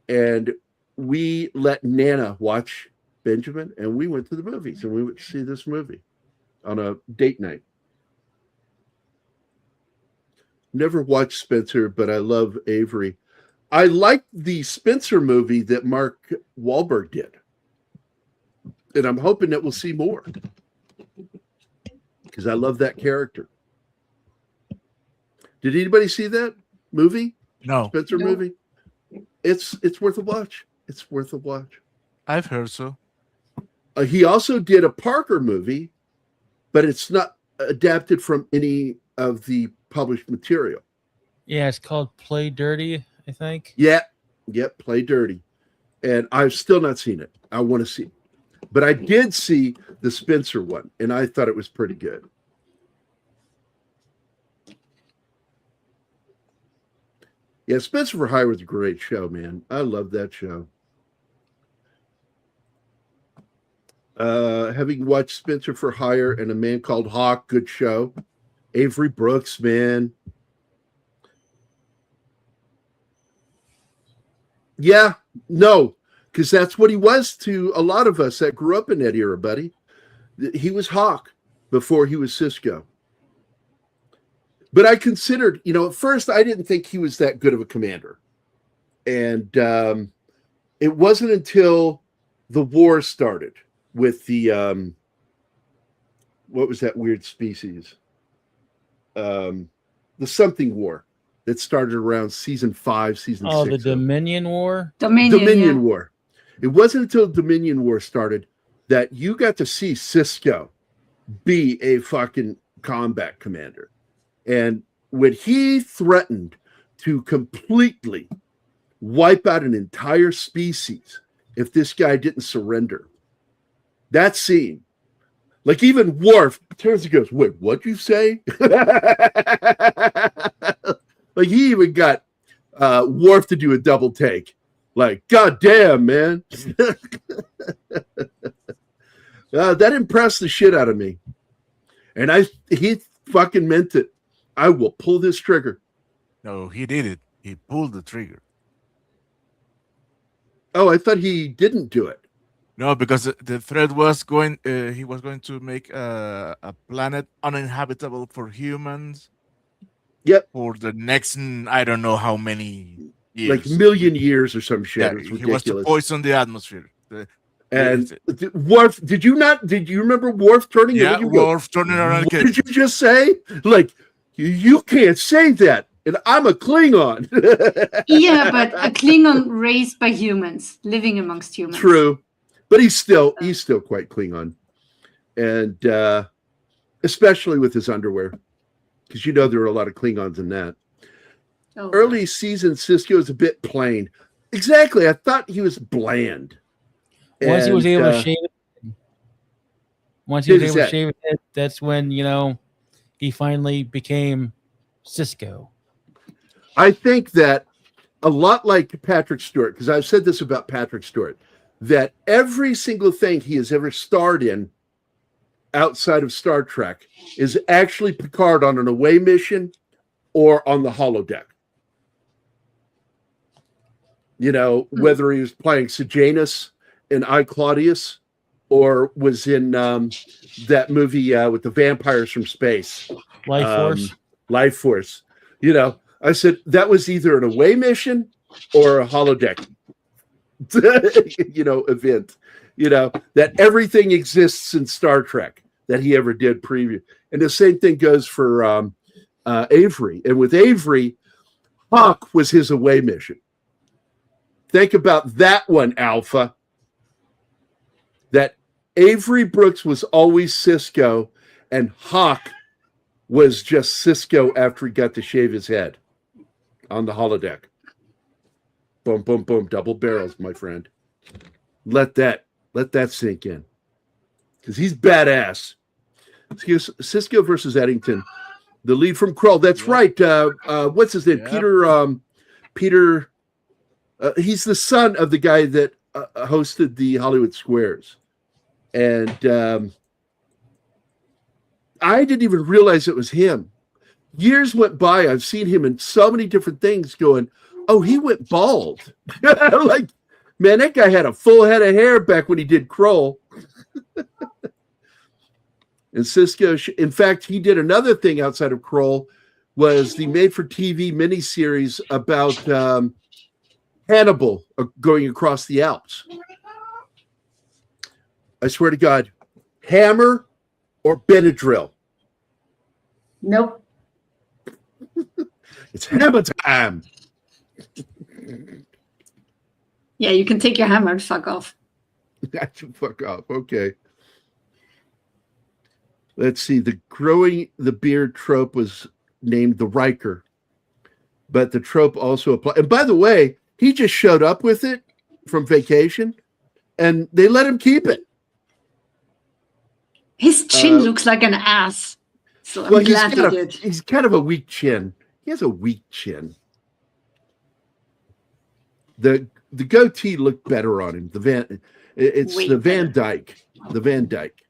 And we let Nana watch Benjamin, and we went to the movies, and we went to see this movie on a date night. Never watched Spencer, but I love Avery. I like the Spencer movie that Mark Wahlberg did. And I'm hoping that we'll see more. Because I love that character. Did anybody see that movie?
No.
Spencer movie? It's worth a watch. It's worth a watch.
I've heard so.
He also did a Parker movie, but it's not adapted from any of the published material.
Yeah, it's called Play Dirty, I think.
Yeah. Yep, Play Dirty. And I've still not seen it. I want to see it. But I did see the Spencer one, and I thought it was pretty good. Yeah, Spencer for Hire was a great show, man. I love that show. Having watched Spencer for Hire and A Man Called Hawk, good show. Avery Brooks, man. Yeah, no, because that's what he was to a lot of us that grew up in that era, buddy. He was Hawk. before he was Cisco. But I considered, at first I didn't think he was that good of a commander. And it wasn't until the war started with the, what was that weird species? The something war that started around season 5, season 6.
Oh, the Dominion War?
Dominion War. It wasn't until Dominion War started that you got to see Cisco be a fucking combat commander. And when he threatened to completely wipe out an entire species if this guy didn't surrender, that scene, like even Worf turns and goes, "Wait, what'd you say?" Like he even got Worf to do a double take. Like, God damn, man. That impressed the shit out of me. And he fucking meant it. I will pull this trigger.
No, he did it. He pulled the trigger.
Oh, I thought he didn't do it.
No, because the threat was he was going to make a planet uninhabitable for humans.
Yep.
For the next, I don't know how many years.
Like million years or some shit.
Yeah,
It's
he was to
ridiculous.
poison the atmosphere.
And Worf, did you remember Worf turning around?
Yeah, Worf turning around.
What did you just say? Like, you can't say that. And I'm a Klingon.
Yeah, but a Klingon raised by humans, living amongst humans.
True. But he's still quite Klingon. And especially with his underwear. Because there are a lot of Klingons in that.
Oh,
Early season Cisco is a bit plain. Exactly. I thought he was bland.
Once he was able to shave it, that's when, he finally became Cisco.
I think that a lot like Patrick Stewart, because I've said this about Patrick Stewart, that every single thing he has ever starred in outside of Star Trek is actually Picard on an away mission or on the holodeck. Whether he was playing Sejanus in I, Claudius, or was in that movie with the vampires from space. Life Force. I said that was either an away mission or a holodeck event. That everything exists in Star Trek that he ever did previous. And the same thing goes for Avery. And with Avery, Hawk was his away mission. Think about that one, Alpha. That Avery Brooks was always Cisco, and Hawk was just Cisco after he got to shave his head on the holodeck. Boom, boom, boom. Double barrels, my friend. Let that sink in. Because he's badass. Cisco versus Eddington. The lead from Krull. That's right. What's his name? Yeah. Peter. He's the son of the guy that hosted the Hollywood Squares. And I didn't even realize it was him. Years went by. I've seen him in so many different things going, oh, he went bald. Like, man, that guy had a full head of hair back when he did Krull. And Cisco, in fact, he did another thing outside of Krull, was the made-for-TV miniseries about Hannibal going across the Alps. I swear to God, Hammer or Benadryl?
Nope.
It's hammer time.
Yeah, you can take your hammer and fuck off.
Fuck off. Okay. Let's see. The growing the beard trope was named the Riker, but the trope also applied. And by the way, he just showed up with it from vacation, and they let him keep it.
His chin looks like an ass. So I'm glad he did.
He's kind of a weak chin. He has a weak chin. The goatee looked better on him. The Van Dyke. The Van Dyke.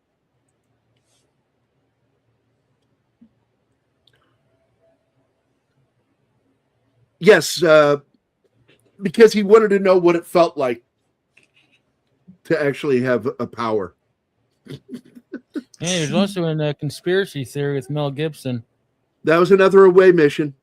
Yes, because he wanted to know what it felt like to actually have a power.
Yeah, he was also in a Conspiracy Theory with Mel Gibson.
That was another away mission.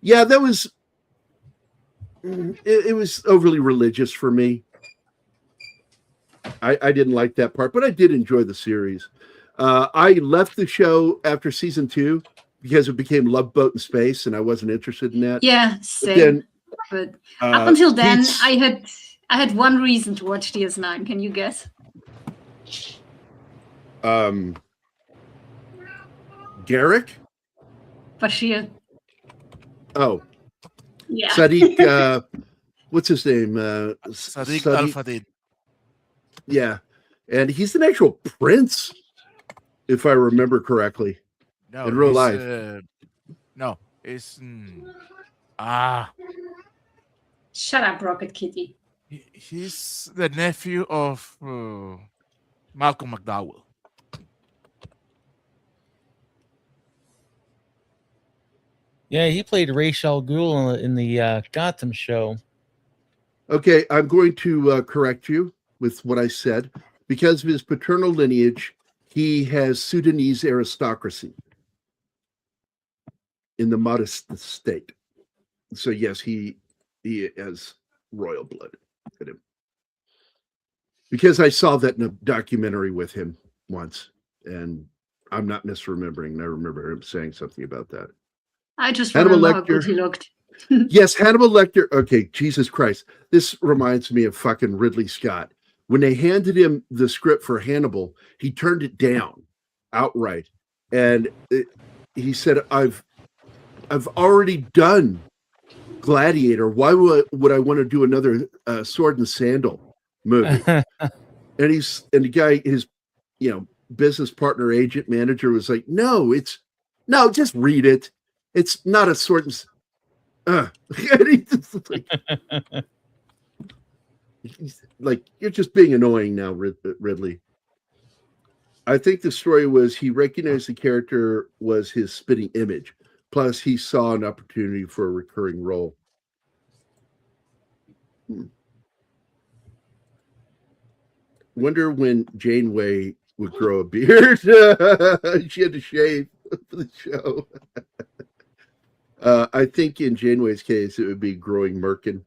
Yeah, that was... It was overly religious for me. I didn't like that part, but I did enjoy the series. I left the show after season 2 because it became Love Boat in Space, and I wasn't interested in that.
Yeah, same. But up until then,
Keats,
I had one reason to watch DS9. Can you guess?
Garrick?
Bashir.
Oh.
Yeah.
Sadiq, what's his name?
Sadiq Al-Fadid.
Yeah. And he's an actual prince, if I remember correctly.
No,
in real life.
No, it's...
Shut up, Rocket Kitty.
He's the nephew of Malcolm McDowell.
Yeah, he played Ra's al Ghul in the Gotham show.
Okay, I'm going to correct you with what I said. Because of his paternal lineage, he has Sudanese aristocracy in the modest state. So yes, he has royal blood in him. Because I saw that in a documentary with him once, and I'm not misremembering. I remember him saying something about that.
I just
Hannibal
remember how
Lecter.
good he looked.
Yes, Hannibal Lecter. Okay, Jesus Christ. This reminds me of fucking Ridley Scott. When they handed him the script for Hannibal, he turned it down outright. And he said, I've already done Gladiator. Why would I want to do another sword and sandal movie? And the guy, his business partner, agent, manager was like, no, just read it. It's not a sword and and he just like, you're just being annoying now, Ridley. I think the story was he recognized the character was his spitting image. Plus, he saw an opportunity for a recurring role. Wonder when Janeway would grow a beard. She had to shave for the show. I think in Janeway's case, it would be growing merkin.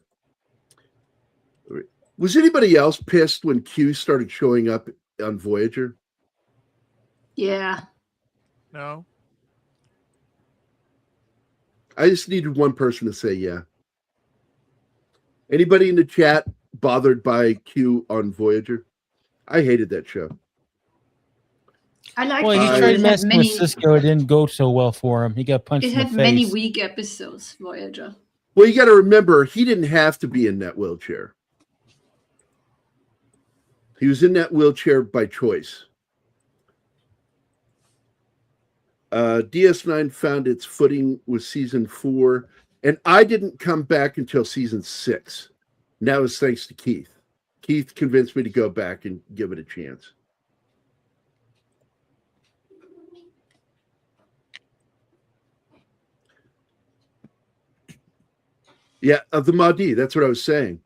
Was anybody else pissed when Q started showing up on Voyager?
Yeah.
No.
I just needed one person to say yeah. Anybody in the chat bothered by Q on Voyager? I hated that show.
I like.
Well, he tried messing with Cisco. It didn't go so well for him. He got punched in the face.
It had many weak episodes, Voyager.
Well, you got to remember, he didn't have to be in that wheelchair. He was in that wheelchair by choice. DS9 found its footing with season 4, and I didn't come back until season 6. And that was thanks to Keith. Keith convinced me to go back and give it a chance. Yeah, of the Mahdi, that's what I was saying.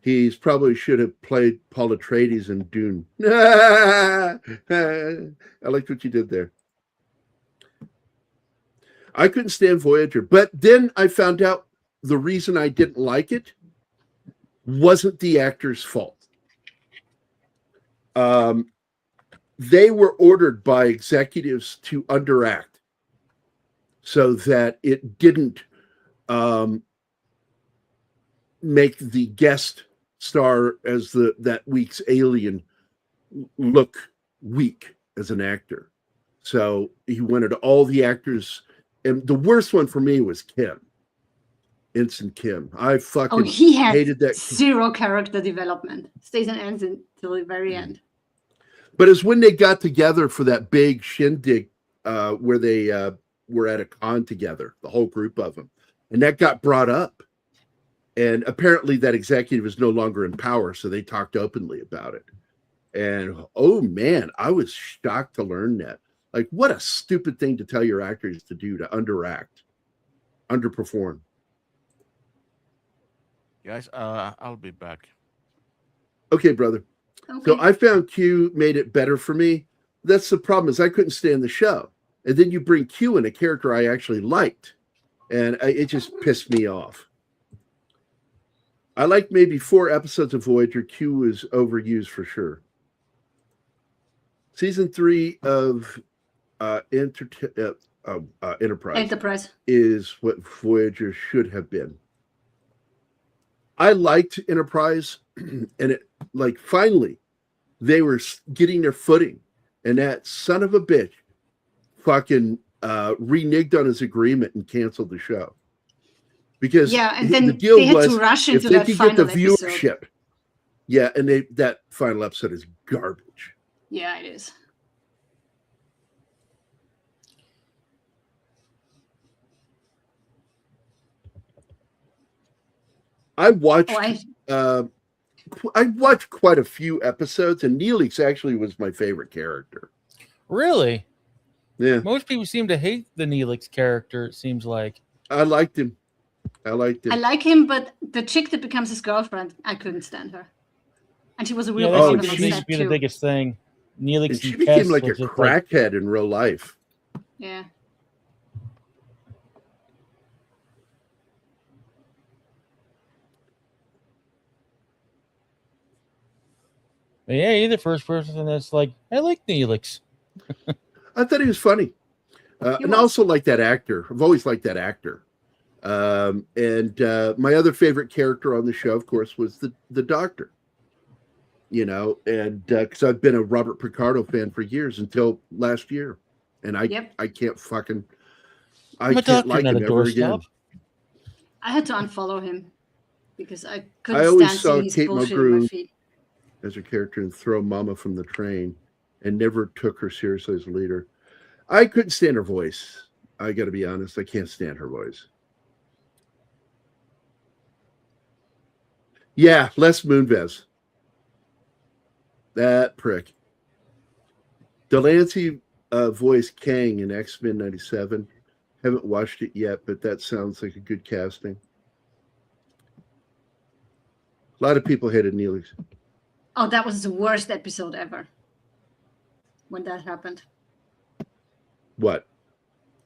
He's probably should have played Paul Atreides in Dune. I liked what you did there. I couldn't stand Voyager, but then I found out the reason I didn't like it wasn't the actor's fault. They were ordered by executives to underact so that it didn't make the guest star as that week's alien look weak as an actor. So he wanted all the actors, and the worst one for me was Kim. Ensign Kim. I fucking hated that.
Zero character development. Stays and ends until the very end.
But it's when they got together for that big shindig where they were at a con together, the whole group of them. And that got brought up. And apparently that executive is no longer in power, so they talked openly about it. And, oh, man, I was shocked to learn that. Like, what a stupid thing to tell your actors to do, to underact. underperformed.
Guys, I'll be back.
Okay, brother.
Okay.
So I found Q made it better for me. That's the problem, is I couldn't stand the show. And then you bring Q in, a character I actually liked. And it just pissed me off. I liked maybe 4 episodes of Voyager. Q was overused for sure. Season 3 of Enterprise is what Voyager should have been. I liked Enterprise, and it like finally they were getting their footing, and that son of a bitch fucking reneged on his agreement and canceled the show. Because
and then
the deal
they had
was
to rush into
if they
that
could
final
get the
episode.
viewership, and that final episode is garbage.
Yeah, it is.
I watched quite a few episodes, and Neelix actually was my favorite character.
Really?
Yeah.
Most people seem to hate the Neelix character, it seems like.
I liked him.
I like him, but the chick that becomes his girlfriend, I couldn't stand her. And she was a real
problem.
on
She used to be the biggest thing. Neelix
and she became like a crackhead in real life.
Yeah.
Yeah, you're the first person that's like, I like Neelix.
I thought he was funny. And I also like that actor. I've always liked that actor. And my other favorite character on the show, of course, was the Doctor. You know, and because I've been a Robert Picardo fan for years until last year. And I can't like him ever again.
I had to unfollow him because I couldn't stand seeing his bullshit on my feed.
As a character and throw Mama from the train and never took her seriously as a leader. I couldn't stand her voice. I got to be honest. I can't stand her voice. Yeah, Les Moonves. That prick. Delancey voiced Kang in X-Men 97. Haven't watched it yet, but that sounds like a good casting. A lot of people hated Neelix.
Oh, that was the worst episode ever. When that happened.
What?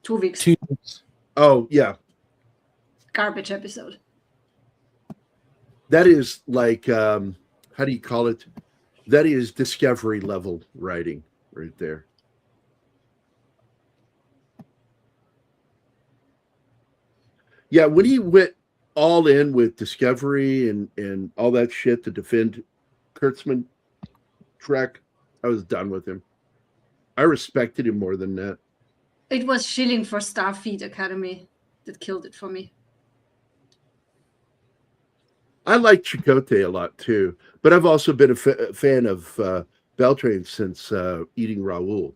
2 weeks.
2 weeks.
Oh, yeah.
Garbage episode.
That is like, how do you call it? That is Discovery level writing right there. Yeah, when he went all in with Discovery and all that shit to defend Kurtzman Trek, I was done with him. I respected him more than that.
It was shilling for Starfleet Academy that killed it for me.
I like Chakotay a lot too, but I've also been a fan of Beltran since Eating Raoul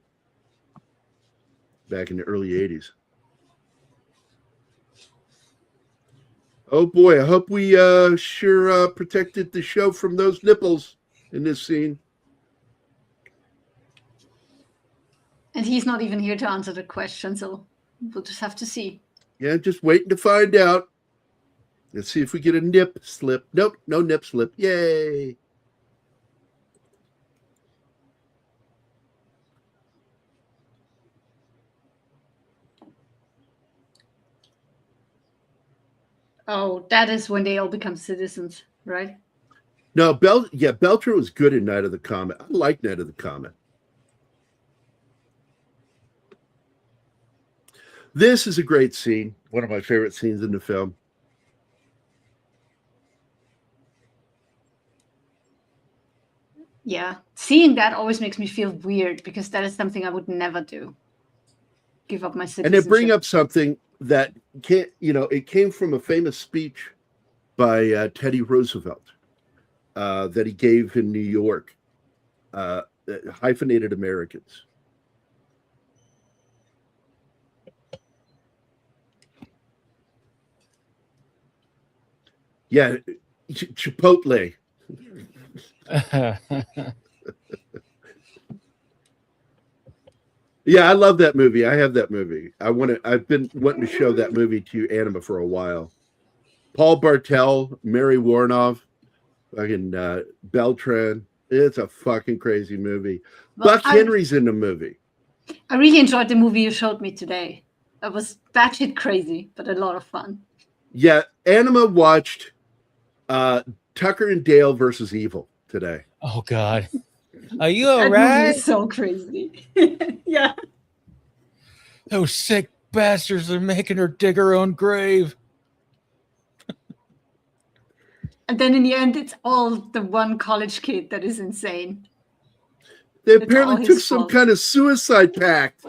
back in the early 80s. Oh boy, I hope we sure protected the show from those nipples in this scene.
And he's not even here to answer the question, so we'll just have to see.
Yeah, just waiting to find out. Let's see if we get a nip slip. Nope, no nip slip. Yay.
Oh, that is when they all become citizens, right?
No, Beltran was good in Night of the Comet. I like Night of the Comet. This is a great scene. One of my favorite scenes in the film.
Yeah, seeing that always makes me feel weird because that is something I would never do. Give up my citizenship.
And they bring up something that can't, it came from a famous speech by Teddy Roosevelt that he gave in New York, hyphenated Americans. Yeah, Chipotle. Yeah, I love that movie. I have that movie. I've been wanting to show that movie to Anima for a while. Paul Bartel, Mary Warnoff, fucking Beltran. It's a fucking crazy movie.
Well,
Buck Henry's in the movie.
I really enjoyed the movie you showed me today. It was batshit crazy, but a lot of fun.
Yeah, Anima watched Tucker and Dale versus Evil today.
Oh God, are you all
That
right?
movie is so crazy. Yeah.
Those sick bastards are making her dig her own grave.
And then in the end, it's all the one college kid that is insane.
They
It's
apparently
all
took
his
some
fault.
kind of suicide pact.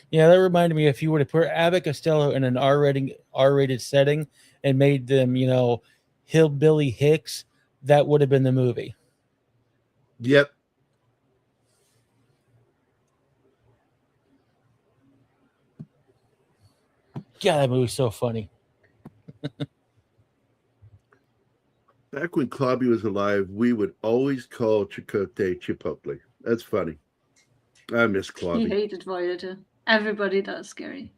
Yeah, that reminded me, if you were to put Abbott Costello in an R-rated setting and made them, hillbilly hicks, that would have been the movie.
Yep.
God, that movie's so funny.
Back when Clobby was alive, we would always call Chicote Chipotle. That's funny. I miss
He
Clobby.
hated Voyager. Everybody does, Gary.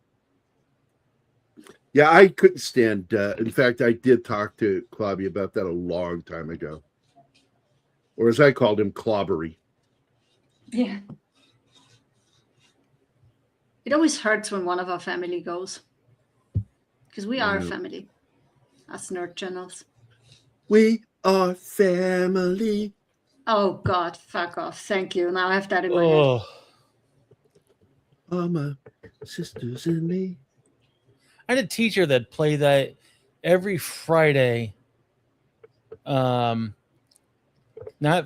Yeah, I couldn't stand. In fact, I did talk to Clobby about that a long time ago. Or as I called him, Clobbery.
Yeah. It always hurts when one of our family goes. Because we are a family. Us nerd channels.
We are family.
Oh, God. Fuck off. Thank you. Now I have that in my head.
All my sisters and me.
I had a teacher that played that every Friday. Not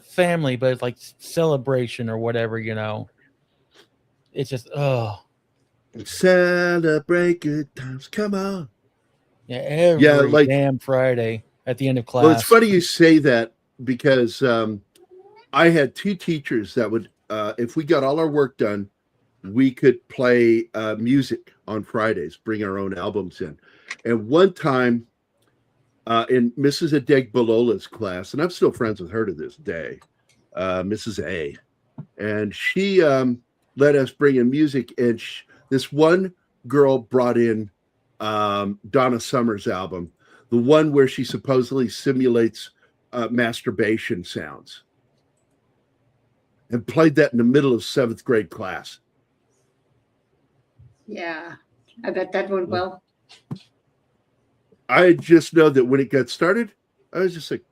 family, but like celebration or whatever, It's just,
Celebrate good times. Come on.
Yeah, every damn Friday at the end of class.
Well, it's funny you say that because I had two teachers that would, if we got all our work done, we could play music on Fridays, bring our own albums in. And one time in Mrs. Adegbalola's class, and I'm still friends with her to this day, Mrs. A, and she let us bring in music, and this one girl brought in Donna Summer's album, the one where she supposedly simulates masturbation sounds, and played that in the middle of 7th grade class.
Yeah. I bet that went well.
I just know that when it got started, I was just like,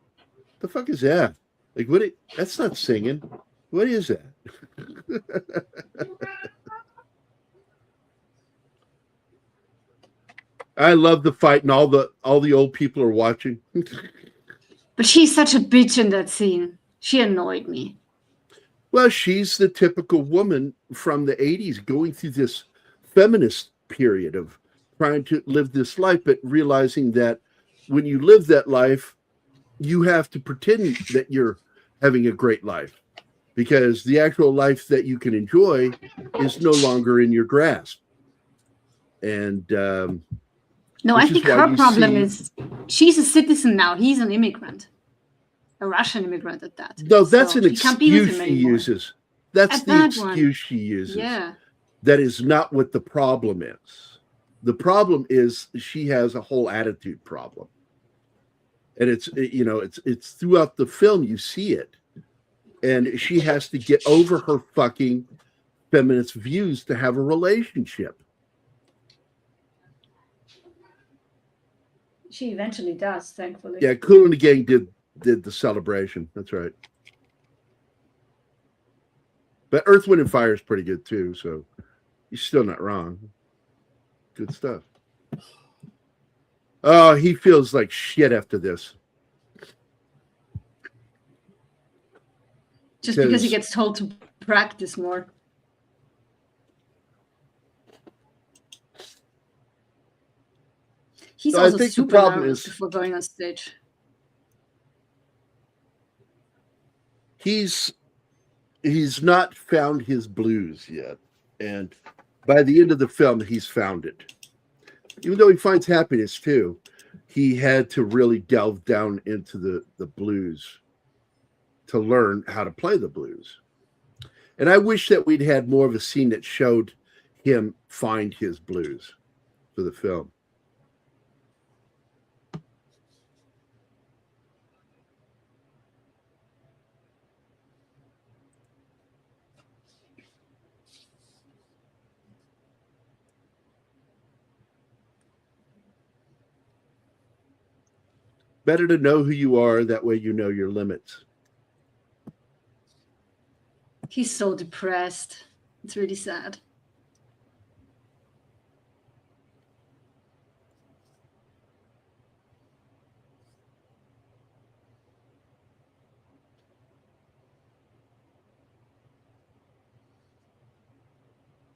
the fuck is that? Like, that's not singing. What is that? I love the fight, and all the old people are watching.
But she's such a bitch in that scene. She annoyed me.
Well, she's the typical woman from the 80s going through this feminist period of trying to live this life, but realizing that when you live that life, you have to pretend that you're having a great life, because the actual life that you can enjoy is no longer in your grasp. And
no, I think her problem is she's a citizen now. He's an immigrant, a Russian immigrant at that.
No, that's an excuse she uses. That's the excuse she uses.
Yeah.
That is not what the problem is. The problem is she has a whole attitude problem. And it's throughout the film, you see it. And she has to get over her fucking feminist views to have a relationship.
She eventually does, thankfully.
Yeah, Kool and the Gang did the celebration. That's right. But Earth, Wind, and Fire is pretty good too, so you're still not wrong. Good stuff. Oh, he feels like shit after this.
Just because he gets told to practice more. He's also super nervous before going on stage.
He's not found his blues yet. And by the end of the film, he's found it. Even though he finds happiness too, he had to really delve down into the blues. to learn how to play the blues. And I wish that we'd had more of a scene that showed him find his blues for the film. Better to know who you are. That way you know your limits.
He's so depressed. It's really sad.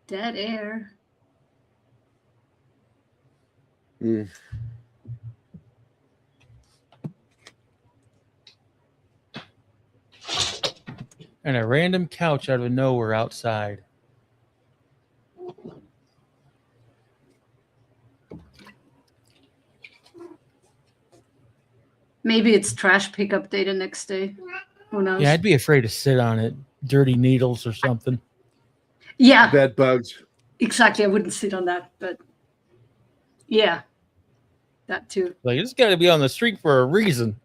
Dead air.
Mm.
And a random couch out of nowhere outside.
Maybe it's trash pickup day the next day. Who knows?
Yeah, I'd be afraid to sit on it. Dirty needles or something.
Yeah.
Bed bugs.
Exactly. I wouldn't sit on that, but yeah. That too.
Like, it's got to be on the street for a reason.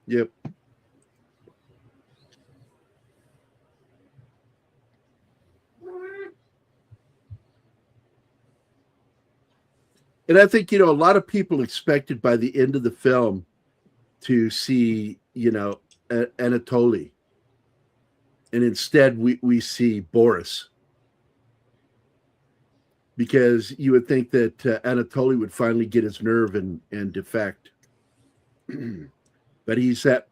Yep. And I think, a lot of people expected by the end of the film to see, Anatoly. And instead we see Boris. Because you would think that Anatoly would finally get his nerve and defect. But he's that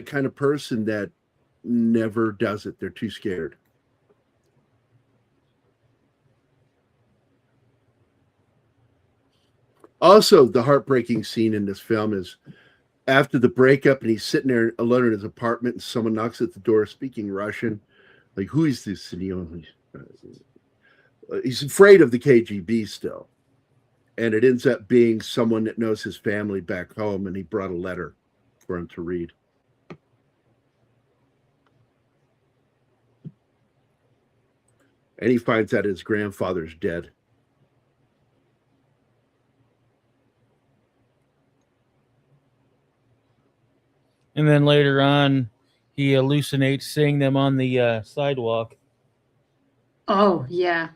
kind of person that never does it. They're too scared. Also, the heartbreaking scene in this film is after the breakup and he's sitting there alone in his apartment and someone knocks at the door speaking Russian. Like, who is this? And he's afraid of the KGB still. And it ends up being someone that knows his family back home, and he brought a letter for him to read. And he finds out his grandfather's dead.
And then later on, he hallucinates seeing them on the sidewalk.
Oh, yeah.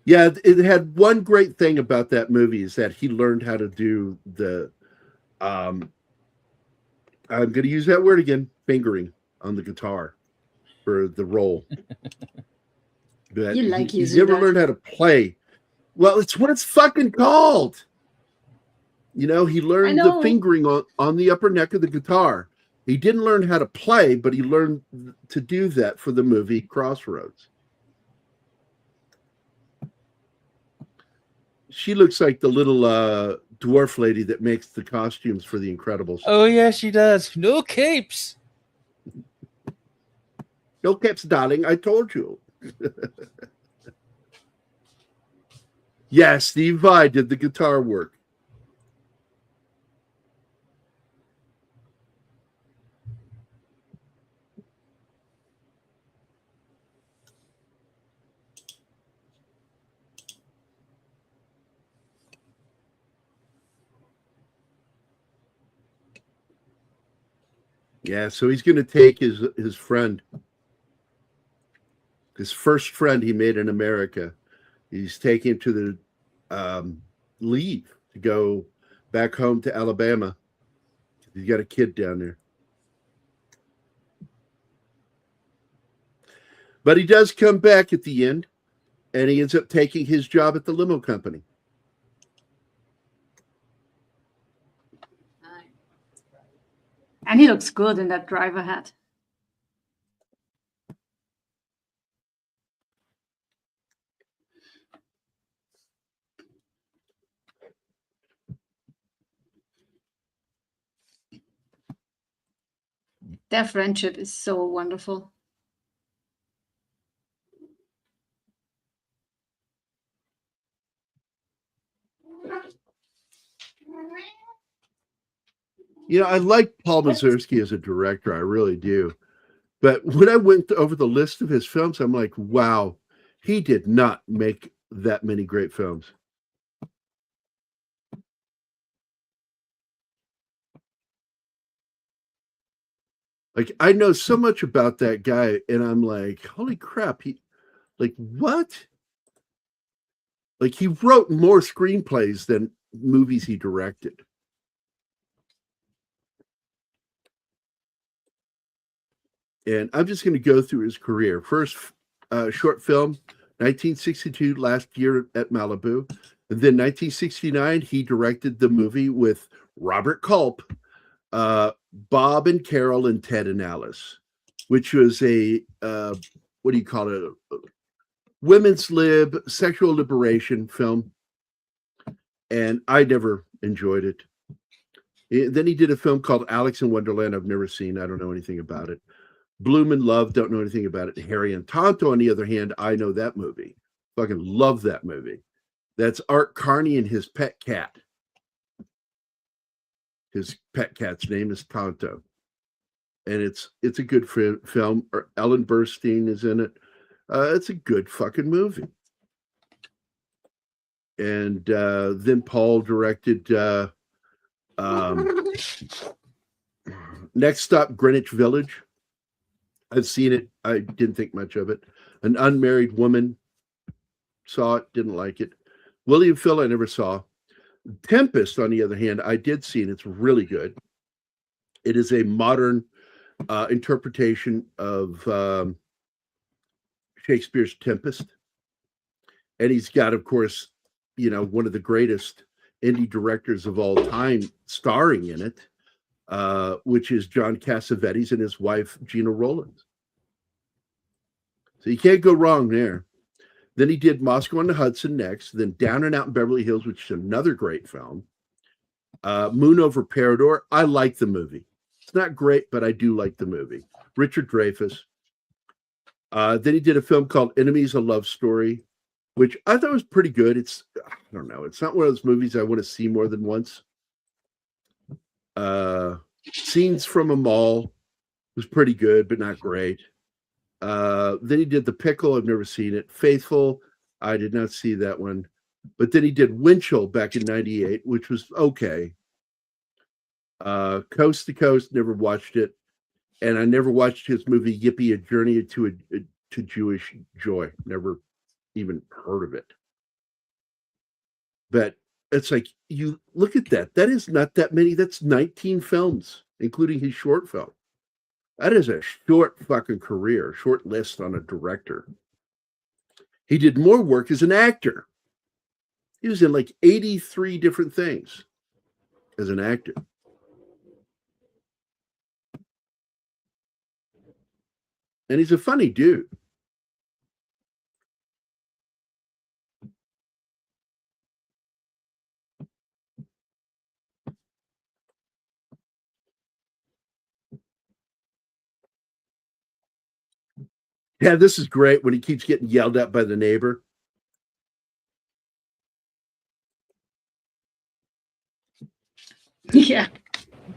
Yeah, it had one great thing about that movie is that he learned how to do the, I'm going to use that word again, fingering on the guitar for the role. But
you like
he never
that.
learned how to play. Well, it's what it's fucking called. He learned the fingering on the upper neck of the guitar. He didn't learn how to play, but he learned to do that for the movie Crossroads. She looks like the little dwarf lady that makes the costumes for The Incredibles.
Oh, yeah, she does. No capes.
No capes, darling. I told you. Yeah, Steve Vai did the guitar work. Yeah, so he's going to take his friend, his first friend he made in America. He's taking him to the leave to go back home to Alabama. He's got a kid down there. But he does come back at the end, and he ends up taking his job at the limo company.
And he looks good in that driver hat. Their friendship is so wonderful.
I like Paul Mazursky as a director. I really do. But when I went over the list of his films, I'm like, wow, he did not make that many great films. Like, I know so much about that guy, and I'm like, holy crap, what? Like, he wrote more screenplays than movies he directed. And I'm just going to go through his career. First, short film, 1962, last year at Malibu. And then 1969, he directed the movie with Robert Culp, Bob and Carol and Ted and Alice, which was a, what do you call it? A women's lib, sexual liberation film. And I never enjoyed it. Then he did a film called Alex in Wonderland. I've never seen. I don't know anything about it. Bloom and Love, don't know anything about it. Harry and Tonto, on the other hand, I know that movie. Fucking love that movie. That's Art Carney and his pet cat. His pet cat's name is Tonto. And it's a good film. Ellen Burstyn is in it. It's a good fucking movie. And then Paul directed Next Stop, Greenwich Village. I've seen it. I didn't think much of it. An Unmarried Woman. Saw it. Didn't like it. William Phil, I never saw. Tempest, on the other hand, I did see, and it's really good. It is a modern interpretation of Shakespeare's Tempest. And he's got, of course, one of the greatest indie directors of all time starring in it. Which is John Cassavetes and his wife, Gina Rowlands. So you can't go wrong there. Then he did Moscow on the Hudson next, then Down and Out in Beverly Hills, which is another great film. Moon Over Parador. I like the movie. It's not great, but I do like the movie. Richard Dreyfuss. Then he did a film called Enemies, a Love Story, which I thought was pretty good. It's, I don't know, it's not one of those movies I want to see more than once. Scenes from a Mall was pretty good, but not great. Then he did The Pickle. I've never seen it. Faithful. I did not see that one. But then he did Winchell back in 98, which was okay. Coast to Coast, never watched it. And I never watched his movie Yippee, A Journey to Jewish Joy. Never even heard of it. But it's like, you look at that. That is not that many. That's 19 films, including his short film. That is a short fucking career, short list on a director. He did more work as an actor. He was in like 83 different things as an actor. And he's a funny dude. Yeah, this is great when he keeps getting yelled at by the neighbor.
Yeah.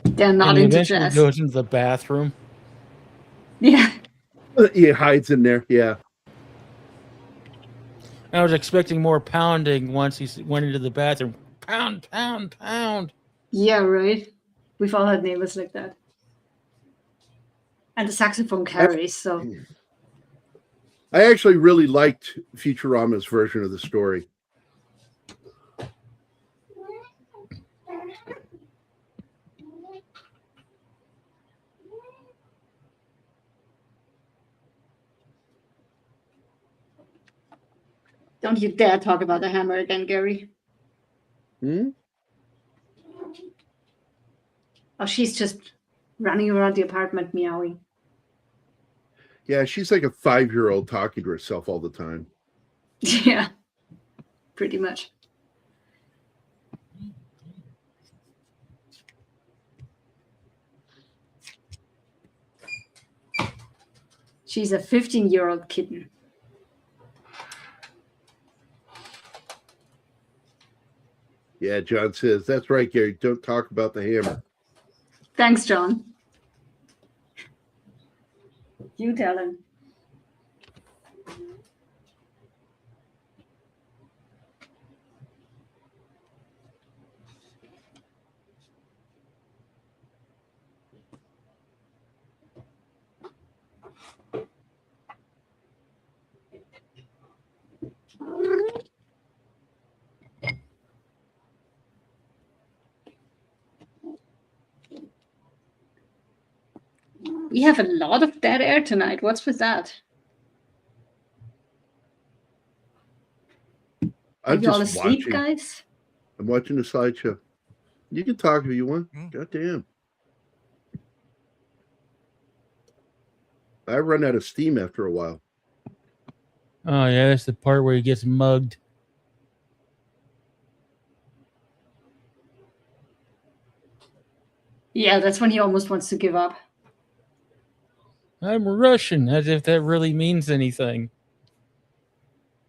They're not
and
into
eventually
jazz.
Goes into the bathroom.
Yeah.
He hides in there. Yeah.
I was expecting more pounding once he went into the bathroom. Pound, pound, pound.
Yeah, right. We've all had neighbors like that. And the saxophone carries, so.
I actually really liked Futurama's version of the story.
Don't you dare talk about the hammer again, Gary.
Hmm?
Oh, she's just running around the apartment meowing.
Yeah, she's like a 5-year-old talking to herself all the time.
Yeah, pretty much. She's a 15-year-old kitten.
Yeah, John says, that's right, Gary. Don't talk about the hammer.
Thanks, John. You tell him. We have a lot of dead air tonight. What's with that? Are you all asleep, guys?
I'm watching the slideshow. You can talk if you want. God damn. I run out of steam after a while.
Oh, yeah, that's the part where he gets mugged.
Yeah, that's when he almost wants to give up.
I'm Russian, as if that really means anything.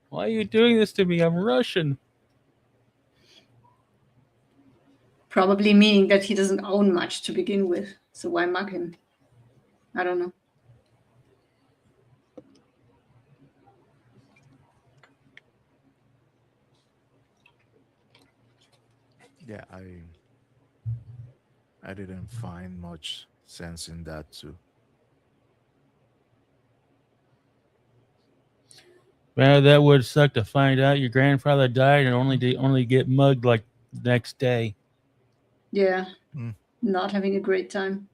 Why are you doing this to me? I'm Russian.
Probably meaning that he doesn't own much to begin with. So why mug him? I don't know.
Yeah, I didn't find much sense in that too.
Well, that would suck to find out your grandfather died and only get mugged like the next day.
Yeah, not having a great time.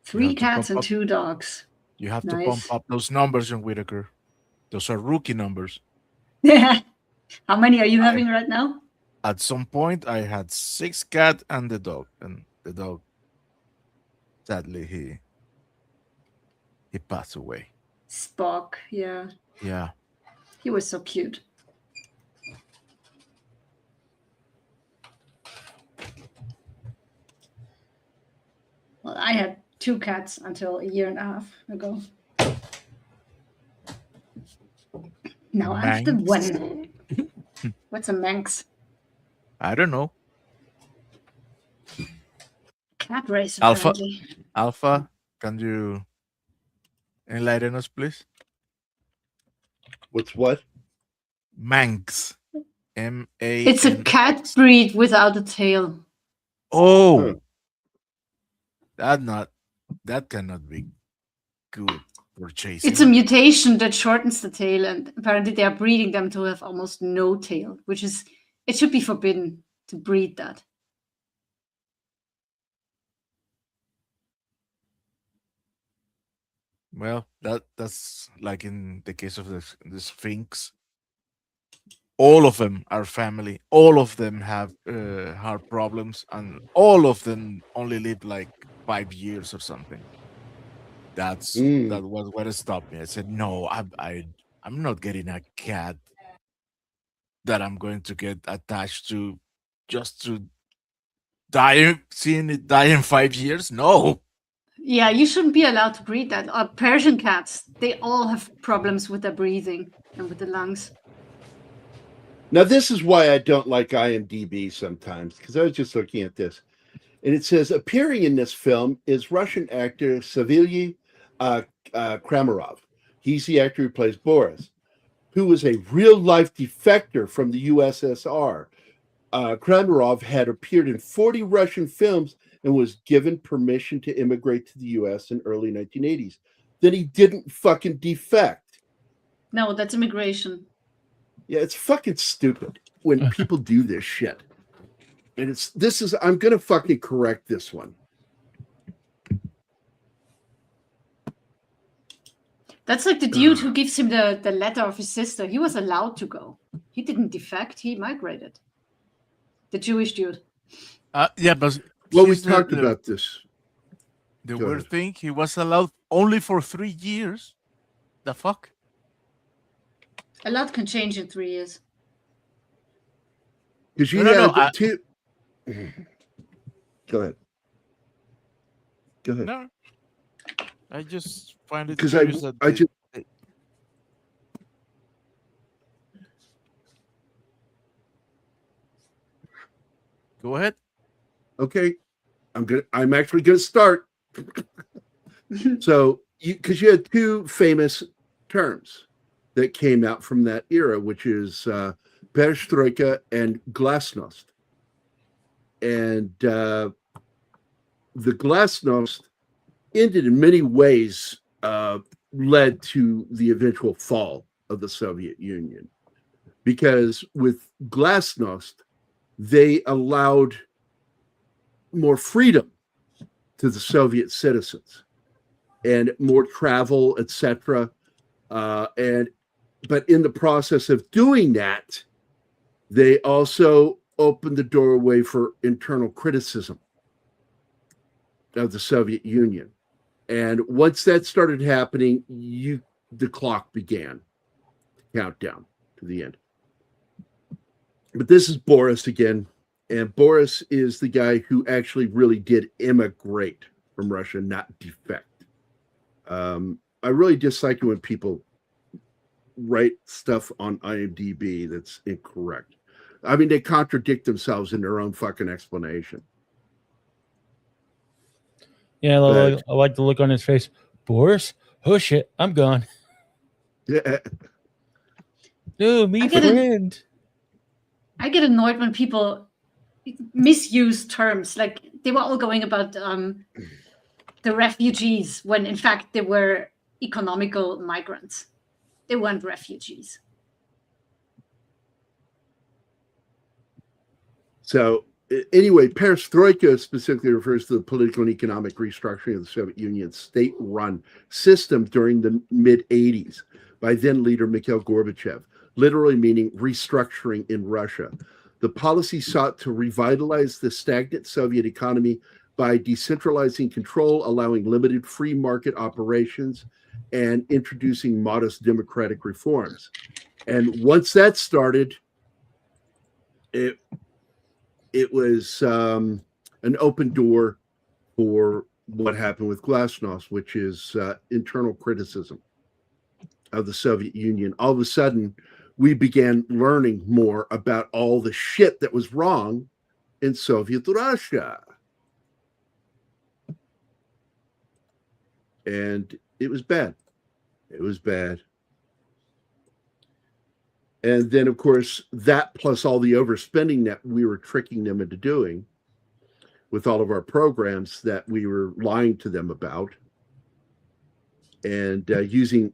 Three cats and 2 dogs.
You have to pump up those numbers, John Whitaker. Those are rookie numbers.
Yeah. How many are you having right now?
At some point, I had 6 cats and the dog. And the dog, sadly, he passed away.
Spock, yeah.
Yeah.
He was so cute. Well, I had 2 cats until a year and a half ago. Now I have the one. What's a Manx?
I don't know.
Cat race,
Alpha.
apparently.
Alpha, can you enlighten us, please?
What's what?
Manx. M-A.
It's a cat breed without a tail.
Oh. That cannot be good for chasing.
It's a mutation that shortens the tail, and apparently they are breeding them to have almost no tail, it should be forbidden to breed that.
Well, that's like in the case of the Sphinx. All of them are family. All of them have heart problems, and all of them only live like 5 years or something. That was what stopped me. I said, no, I'm not getting a cat that I'm going to get attached to just to die, seeing it die in 5 years. No.
Yeah, you shouldn't be allowed to breed that. Persian cats, they all have problems with their breathing and with the lungs.
Now, this is why I don't like IMDb sometimes, because I was just looking at this. And it says, appearing in this film is Russian actor Savily Kramarov. He's the actor who plays Boris, who was a real-life defector from the USSR. Kramarov had appeared in 40 Russian films and was given permission to immigrate to the U.S. in early 1980s. Then he didn't fucking defect.
No, that's immigration.
Yeah, it's fucking stupid when people do this shit. And I'm going to fucking correct this one.
That's like the dude who gives him the letter of his sister. He was allowed to go. He didn't defect. He migrated. The Jewish dude.
Yeah, but
well, we talked about this.
The weird thing, he was allowed only for 3 years. The fuck?
A lot can change in 3 years.
Because you had two. Go ahead.
No, I just find it
because
Go ahead.
Okay, I'm actually gonna start. So, because you had two famous terms that came out from that era, which is perestroika and glasnost. And the glasnost ended in many ways, led to the eventual fall of the Soviet Union. Because with glasnost, they allowed more freedom to the Soviet citizens and more travel, etc. But in the process of doing that, they also opened the doorway for internal criticism of the Soviet Union. And once that started happening, the clock began to count down to the end. But this is Boris again. And Boris is the guy who actually really did immigrate from Russia, not defect. I really dislike it when people write stuff on IMDb that's incorrect. I mean, they contradict themselves in their own fucking explanation.
Yeah, I like the look on his face. Boris? Oh shit, I'm gone.
Yeah.
No, friend.
I get annoyed when people misuse terms. Like they were all going about the refugees when in fact they were economical migrants. They weren't refugees.
So anyway, perestroika specifically refers to the political and economic restructuring of the Soviet Union's state-run system during the mid-'80s by then leader Mikhail Gorbachev, literally meaning restructuring in Russia. The policy sought to revitalize the stagnant Soviet economy by decentralizing control, allowing limited free market operations, and introducing modest democratic reforms. And once that started, it was an open door for what happened with glasnost, which is internal criticism of the Soviet Union. All of a sudden, we began learning more about all the shit that was wrong in Soviet Russia. And it was bad. It was bad. And then, of course, that plus all the overspending that we were tricking them into doing with all of our programs that we were lying to them about, and using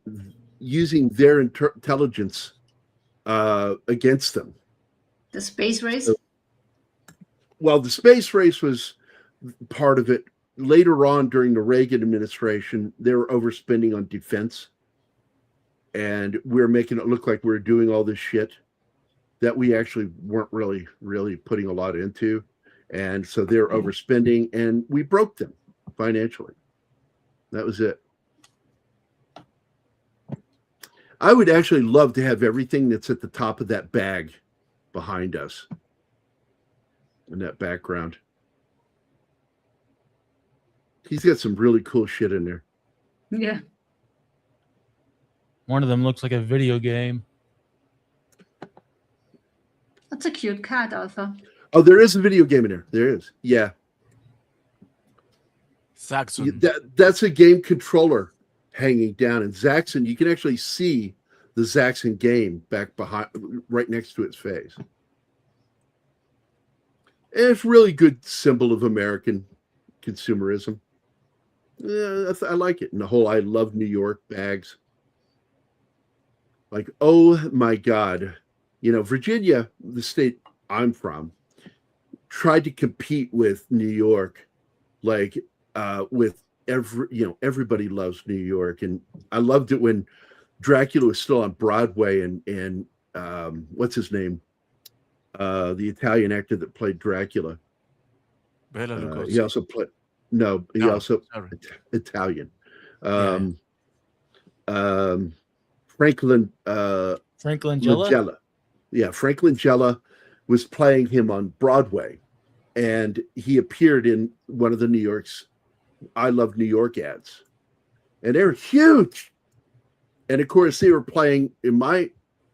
their intelligence against them.
The space race?
Well, the space race was part of it. Later on, during the Reagan administration, they were overspending on defense. And we're making it look like we're doing all this shit that we actually weren't really putting a lot into. And so they're overspending, and we broke them financially. That was it. I would actually love to have everything that's at the top of that bag behind us in that background. He's got some really cool shit in there.
Yeah.
One of them looks like a video game.
That's a cute cat, Alpha.
Oh, there is a video game in there. There is. Yeah.
Saxon.
That's a game controller hanging down. And Zaxxon, you can actually see the Zaxxon game back behind, right next to its face. And it's really good symbol of American consumerism. Yeah, I like it. And the whole I love New York bags. Like, oh my God. You know, Virginia, the state I'm from, tried to compete with New York, like with everybody loves New York. And I loved it when Dracula was still on Broadway and what's his name? The Italian actor that played Dracula.
Bela Lugosi.
He also played Italian. Franklin
Jella?
Yeah, Franklin Jella was playing him on Broadway, and he appeared in one of the New York's I Love New York ads. And they're huge. And of course, they were playing in my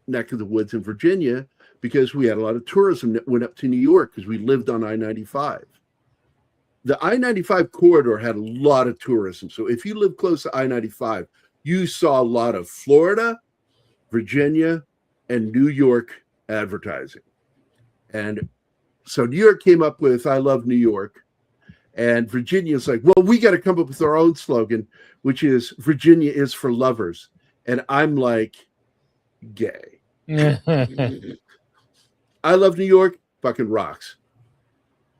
neck of the woods in Virginia because we had a lot of tourism that went up to New York because we lived on I-95. The I-95 corridor had a lot of tourism. So if you live close to I-95, you saw a lot of Florida, Virginia, and New York advertising. And so New York came up with I Love New York. And Virginia's like, well, we got to come up with our own slogan, which is Virginia is for lovers. And I'm like, gay. I Love New York fucking rocks.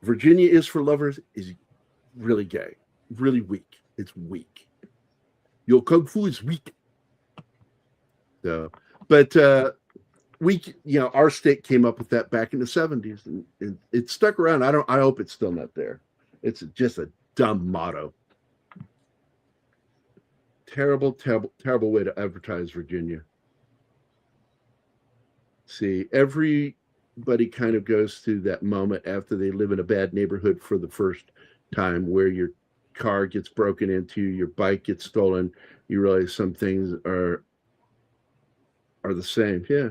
Virginia is for lovers is really gay, really weak. It's weak. Your kung fu is weak. So, but our state came up with that back in the 70s, and it stuck around. I hope it's still not there. It's just a dumb motto. Terrible, terrible, terrible way to advertise Virginia. See, everybody kind of goes through that moment after they live in a bad neighborhood for the first time, where your car gets broken into, your bike gets stolen. You realize some things are the same. Yeah.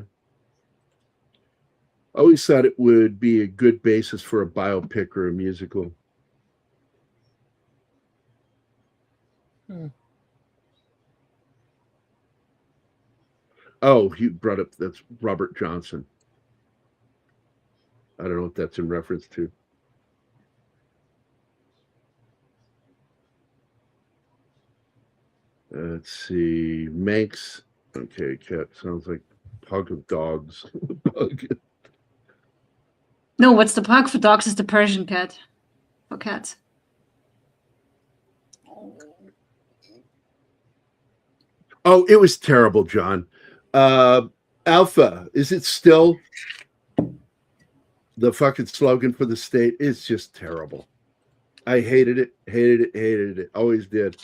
I always thought it would be a good basis for a biopic or a musical. Oh, you brought up, that's Robert Johnson. I don't know what that's in reference to. Let's see. Manx. Okay, cat sounds like pug of dogs. Pug.
No, what's the pug for dogs is the Persian cat for cats.
Oh, it was terrible, John. Alpha, is it still the fucking slogan for the state? It's just terrible. I hated it. Always did.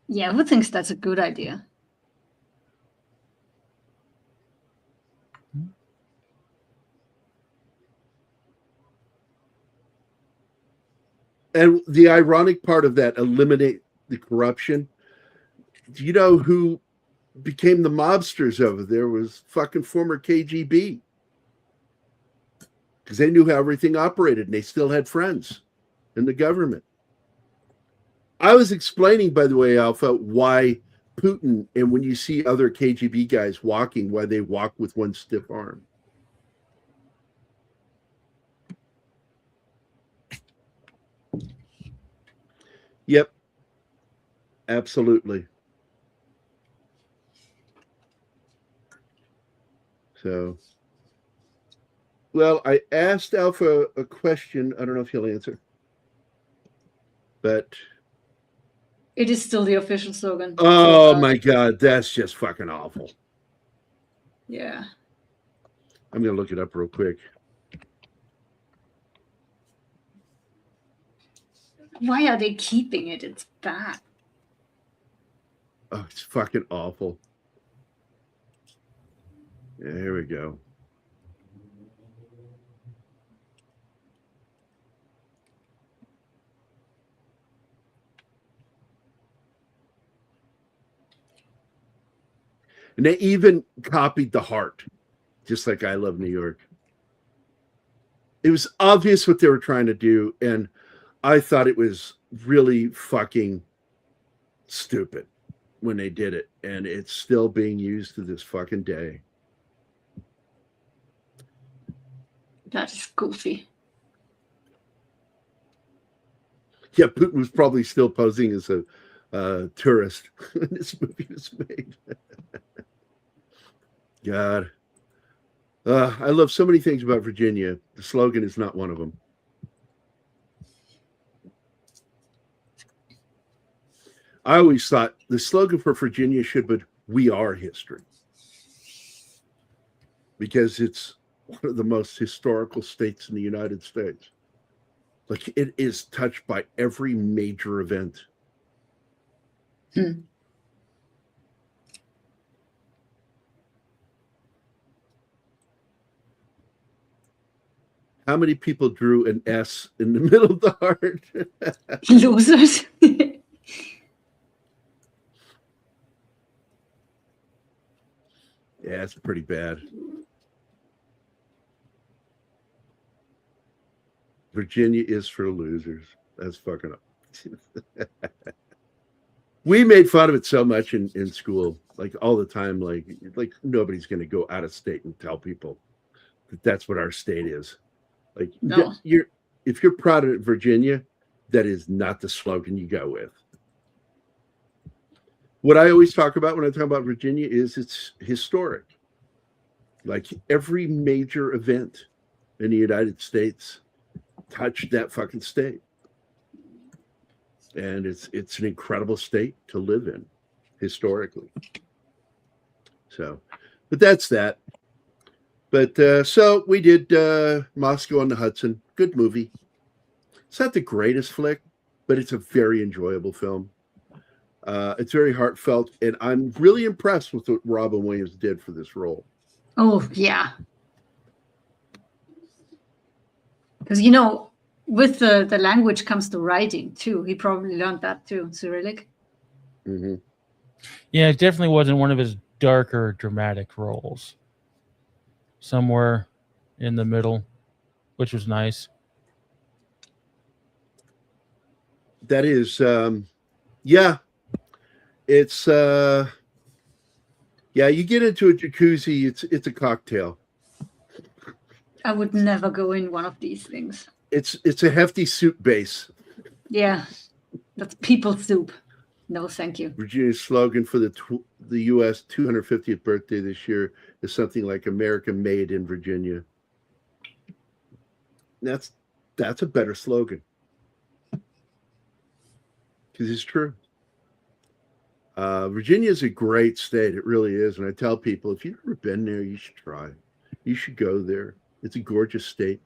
Yeah, who thinks that's a good idea?
And the ironic part of that, eliminate the corruption. Do you know who became the mobsters over there? Was fucking former KGB. Because they knew how everything operated, and they still had friends in the government. I was explaining, by the way, Alpha, why Putin, and when you see other KGB guys walking, why they walk with one stiff arm. Yep. Absolutely. So, well, I asked Alpha a question. I don't know if he'll answer. But
it is still the official slogan.
Oh my God, that's just fucking awful.
Yeah.
I'm going to look it up real quick.
Why are they keeping it? It's bad.
Oh, it's fucking awful. Yeah, here we go. And they even copied the heart, just like I Love New York. It was obvious what they were trying to do, and I thought it was really fucking stupid when they did it, and it's still being used to this fucking day.
That is goofy.
Yeah, Putin was probably still posing as a tourist when this movie was made. God. I love so many things about Virginia. The slogan is not one of them. I always thought the slogan for Virginia should be "We Are History," because it's one of the most historical states in the United States. Like, it is touched by every major event. How many people drew an S in the middle of the heart?
Losers.
Yeah, it's pretty bad. Virginia is for losers. That's fucking up. We made fun of it so much in school, like all the time. Like nobody's going to go out of state and tell people that that's what our state is. Like,
No.
if you're proud of Virginia, that is not the slogan you go with. What I always talk about when I talk about Virginia is it's historic. Like every major event in the United States touched that fucking state. And it's an incredible state to live in historically. So, but that's that. But so we did Moscow on the Hudson. Good movie. It's not the greatest flick, but it's a very enjoyable film. It's very heartfelt, and I'm really impressed with what Robin Williams did for this role.
Oh, yeah. Because, with the language comes the writing, too. He probably learned that, too, Cyrillic.
Mm-hmm.
Yeah, it definitely wasn't one of his darker, dramatic roles. Somewhere in the middle, which was nice.
That is, yeah. It's, yeah, you get into a jacuzzi, it's a cocktail.
I would never go in one of these things.
It's a hefty soup base.
Yeah, that's people soup. No, thank you.
Virginia's slogan for the U.S. 250th birthday this year is something like "America Made in Virginia." That's a better slogan because it's true. Virginia is a great state. It really is, and I tell people if you've never been there, you should try. You should go there. It's a gorgeous state.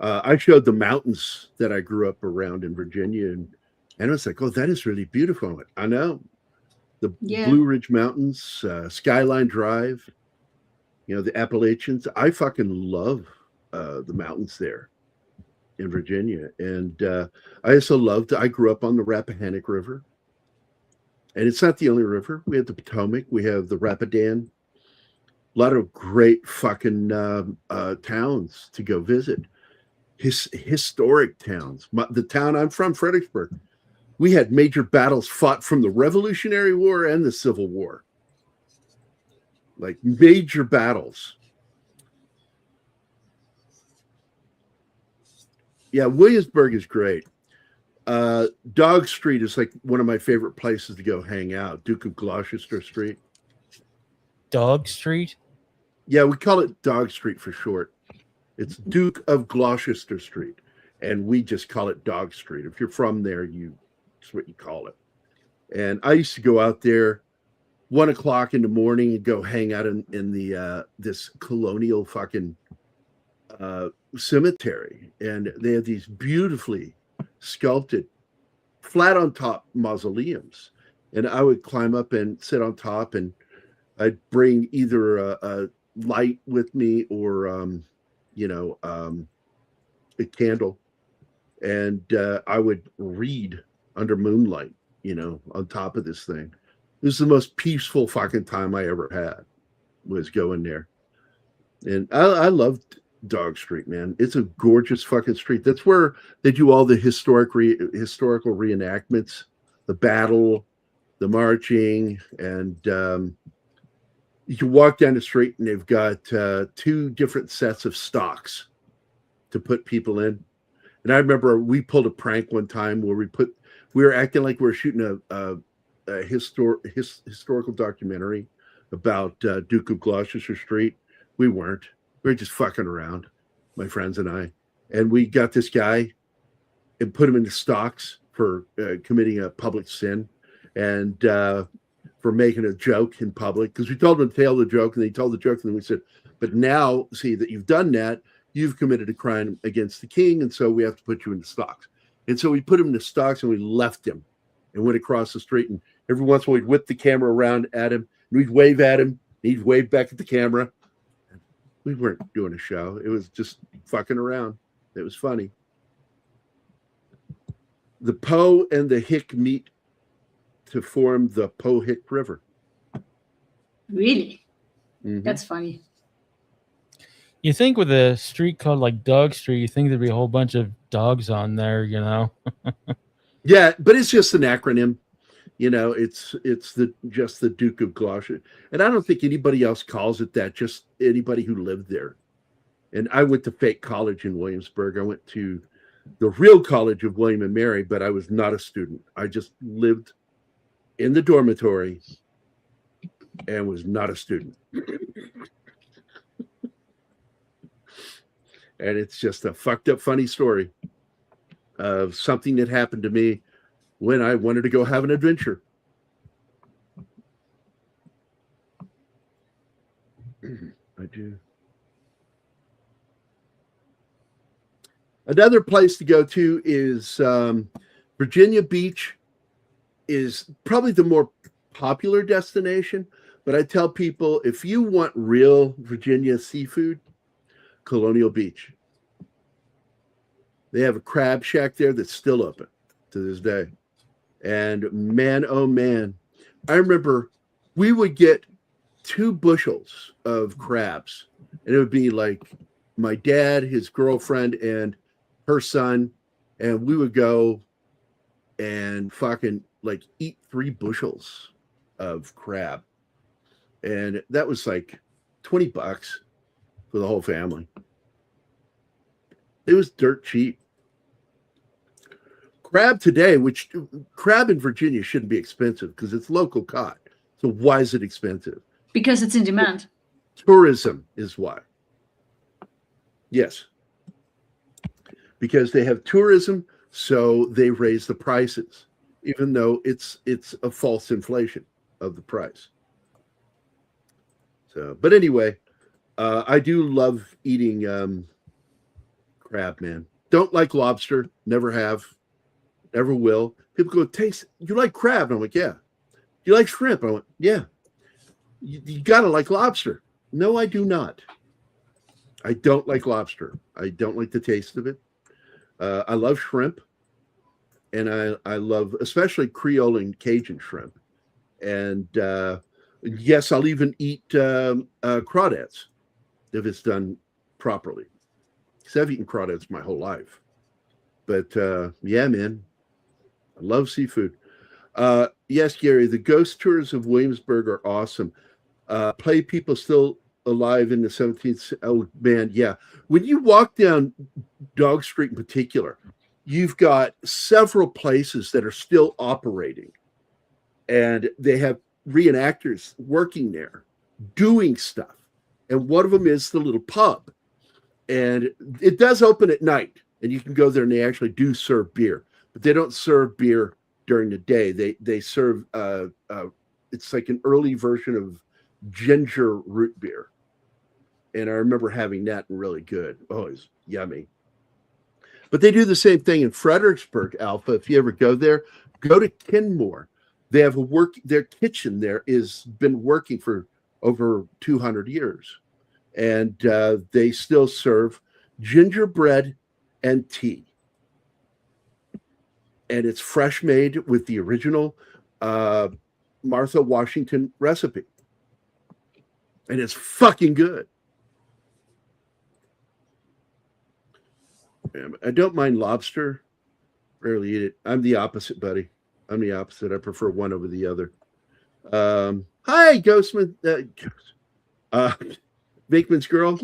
I showed the mountains that I grew up around in Virginia, and it was like, oh, that is really beautiful. I know. The Blue Ridge Mountains, Skyline Drive, the Appalachians. I fucking love the mountains there in Virginia. And I also I grew up on the Rappahannock River. And it's not the only river. We have the Potomac. We have the Rapidan. A lot of great fucking towns to go visit. Historic towns. The town I'm from, Fredericksburg, we had major battles fought from the Revolutionary War and the Civil War. Like major battles. Yeah, Williamsburg is great. Dog Street is like one of my favorite places to go hang out. Duke of Gloucester Street.
Dog Street?
Yeah, we call it Dog Street for short. It's Duke of Gloucester Street, and we just call it Dog Street. If you're from there, it's what you call it. And I used to go out there 1 o'clock in the morning and go hang out in the this colonial fucking cemetery, and they have these beautifully sculpted, flat on top mausoleums, and I would climb up and sit on top, and I'd bring either a light with me or a candle, and I would read under moonlight, on top of this thing. It was the most peaceful fucking time I ever had, was going there. And I loved Dog Street, man. It's a gorgeous fucking street. That's where they do all the historical reenactments, the battle, the marching, and you can walk down the street and they've got 2 different sets of stocks to put people in. And I remember we pulled a prank one time where we were acting like we were shooting a historical documentary about Duke of Gloucester Street. We weren't. We were just fucking around, my friends and I. And we got this guy and put him into stocks for committing a public sin and for making a joke in public. Because we told him to tell the joke, and he told the joke, and then we said, but now, see that you've done that, you've committed a crime against the king, and so we have to put you into stocks. And so we put him into stocks, and we left him and went across the street. And every once in a while, we'd whip the camera around at him, and we'd wave at him, and he'd wave back at the camera. We weren't doing a show. It was just fucking around. It was funny. The Po and the Hick meet to form the Po-Hick River.
Really?
Mm-hmm.
That's funny.
You think with a street called like Dog Street, you think there'd be a whole bunch of dogs on there, you know?
Yeah, but it's just an acronym. You know, it's just the Duke of Gloucester, and I don't think anybody else calls it that. Just anybody who lived there. And I went to fake college in Williamsburg. I went to the real college of William and Mary, but I was not a student. I just lived in the dormitory and was not a student. And it's just a fucked up, funny story of something that happened to me when I wanted to go have an adventure. I do. Another place to go to is Virginia Beach is probably the more popular destination, but I tell people if you want real Virginia seafood, Colonial Beach. They have a crab shack there that's still open to this day. And man, oh man, I remember we would get 2 bushels of crabs, and it would be like my dad, his girlfriend, and her son, and we would go and fucking like eat 3 bushels of crab. And that was like $20 for the whole family. It was dirt cheap. Crab today, which crab in Virginia shouldn't be expensive because it's local caught. So why is it expensive?
Because it's in demand.
Tourism is why. Yes. Because they have tourism, so they raise the prices, even though it's a false inflation of the price. So, but anyway, I do love eating crab, man. Don't like lobster, never have, never will. People go, taste, you like crab? And I'm like, yeah. You like shrimp? I went, yeah. You gotta like lobster. No, I do not. I don't like lobster. I don't like the taste of it. I love shrimp, and I love especially Creole and Cajun shrimp. And yes, I'll even eat crawdads if it's done properly. Because I've eaten crawdads my whole life. But yeah, man, I love seafood. Yes, Gary, the ghost tours of Williamsburg are awesome. Play people still alive in the 17th. Oh, man, yeah. When you walk down Dog Street in particular, you've got several places that are still operating. And they have reenactors working there, doing stuff. And one of them is the little pub. And it does open at night, and you can go there, and they actually do serve beer, but they don't serve beer during the day. They serve it's like an early version of ginger root beer, and I remember having that and really good. Oh, it's yummy. But they do the same thing in Fredericksburg, Alpha. If you ever go there, go to Kenmore. They have their kitchen there is been working for over 200 years. And they still serve gingerbread and tea. And it's fresh made with the original Martha Washington recipe. And it's fucking good. I don't mind lobster. Rarely eat it. I'm the opposite, buddy. I'm the opposite. I prefer one over the other. Hi, Ghostman. Vinkman's girl.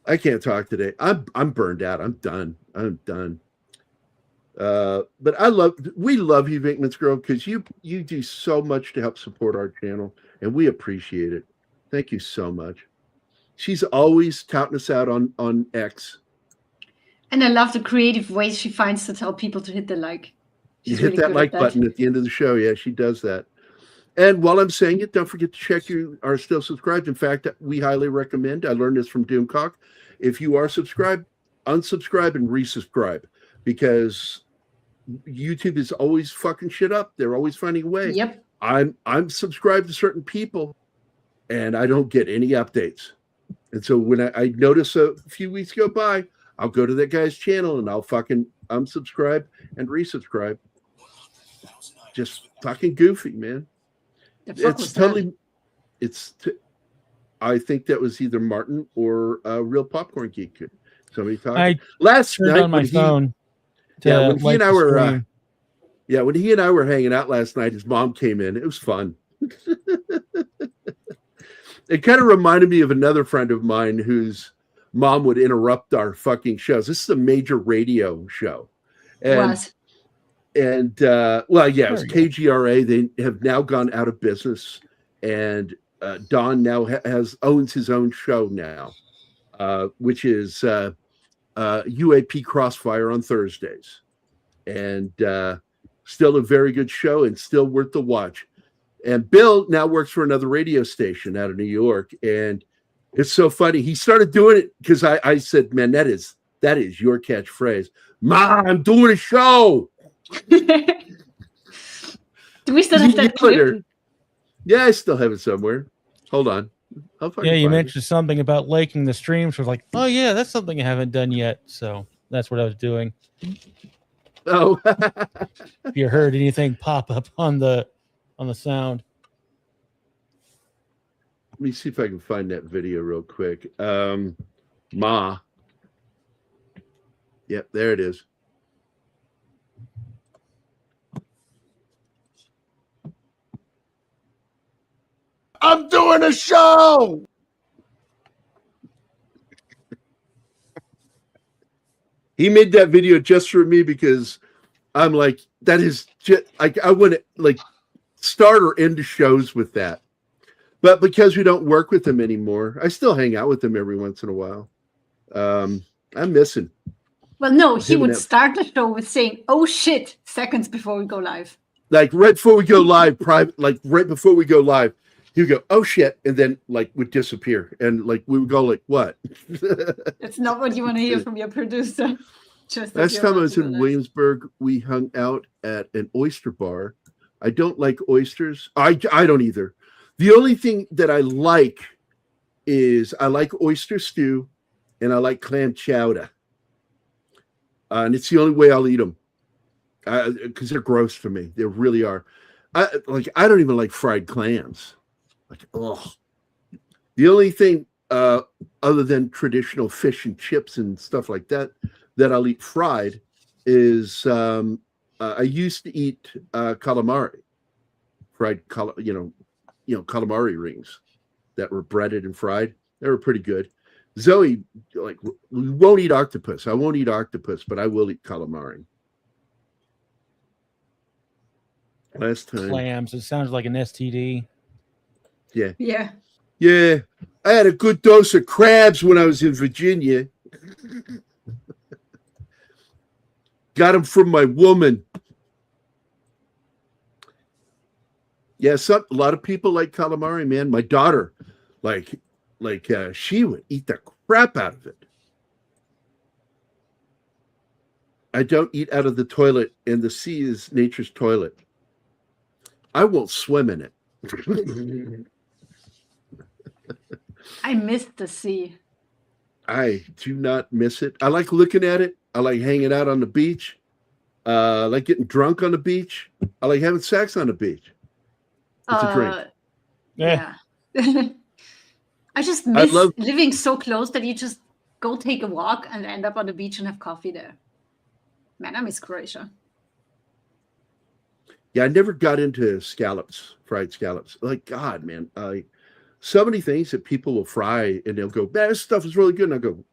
I can't talk today. I'm burned out. I'm done. But we love you, Vinkman's girl, because you do so much to help support our channel, and we appreciate it. Thank you so much. She's always touting us out on X.
And I love the creative ways she finds to tell people to hit the like.
You hit that like button at the end of the show. Yeah, she does that. And while I'm saying it, don't forget to check you are still subscribed. In fact, we highly recommend. I learned this from Doomcock. If you are subscribed, unsubscribe and resubscribe, because YouTube is always fucking shit up. They're always finding a way.
Yep.
I'm subscribed to certain people, and I don't get any updates. And so when I notice a few weeks go by, I'll go to that guy's channel and I'll fucking unsubscribe and resubscribe. Just fucking goofy, man. It's totally, I think that was either Martin or Real Popcorn Geek. Somebody talking.
I
Last
turned
night
on my phone.
When he and I were
stream.
when he and I were hanging out last night, his mom came in. It was fun. It kind of reminded me of another friend of mine whose mom would interrupt our fucking shows. This is a major radio show. And it was KGRA. They have now gone out of business, and Don now owns his own show now, which is UAP Crossfire on Thursdays, and still a very good show and still worth the watch. And Bill now works for another radio station out of New York, and it's so funny. He started doing it because I said, "Man, that is your catchphrase." Ma, I'm doing a show.
Do we still have that clip?
Yeah, I still have it somewhere. Hold on.
You mentioned something about liking the streams. So I was like, oh yeah, that's something I haven't done yet. So that's what I was doing.
Oh,
if you heard anything pop up on the sound.
Let me see if I can find that video real quick. Ma. Yep, there it is. I'm doing a show. He made that video just for me because I'm like, that is just like, I want to like start or end shows with that. But because we don't work with him anymore, I still hang out with him every once in a while. I miss him.
Well, no, he would start the show with saying, "Oh shit," seconds before we go live.
Like right before we go live, right before we go live, he would go, "Oh shit," and then like would disappear, and like we would go like, "What?"
That's not what you want to hear from your producer.
Last time I was in Williamsburg, we hung out at an oyster bar. I don't like oysters. I don't either. The only thing that I like is I like oyster stew, and I like clam chowder. And it's the only way I'll eat them because they're gross for me. They really are. I don't even like fried clams. Like, oh, the only thing other than traditional fish and chips and stuff like that I'll eat fried is I used to eat calamari, fried calamari rings that were breaded and fried. They were pretty good. Zoe, like, we won't eat octopus. I won't eat octopus, but I will eat calamari. Last time.
Clams. It sounds like an STD.
Yeah.
Yeah.
Yeah. I had a good dose of crabs when I was in Virginia. Got them from my woman. Yeah, a lot of people like calamari, man. My daughter, she would eat the crap out of it. I don't eat out of the toilet, and the sea is nature's toilet. I won't swim in it.
I miss the sea.
I do not miss it. I like looking at it. I like hanging out on the beach. I like getting drunk on the beach. I like having sex on the beach. It's a drink.
Yeah. I just miss living so close that you just go take a walk and end up on the beach and have coffee there. Man, I miss Croatia.
Yeah, I never got into scallops, fried scallops. Like, God, man. So many things that people will fry and they'll go, this stuff is really good. And I go,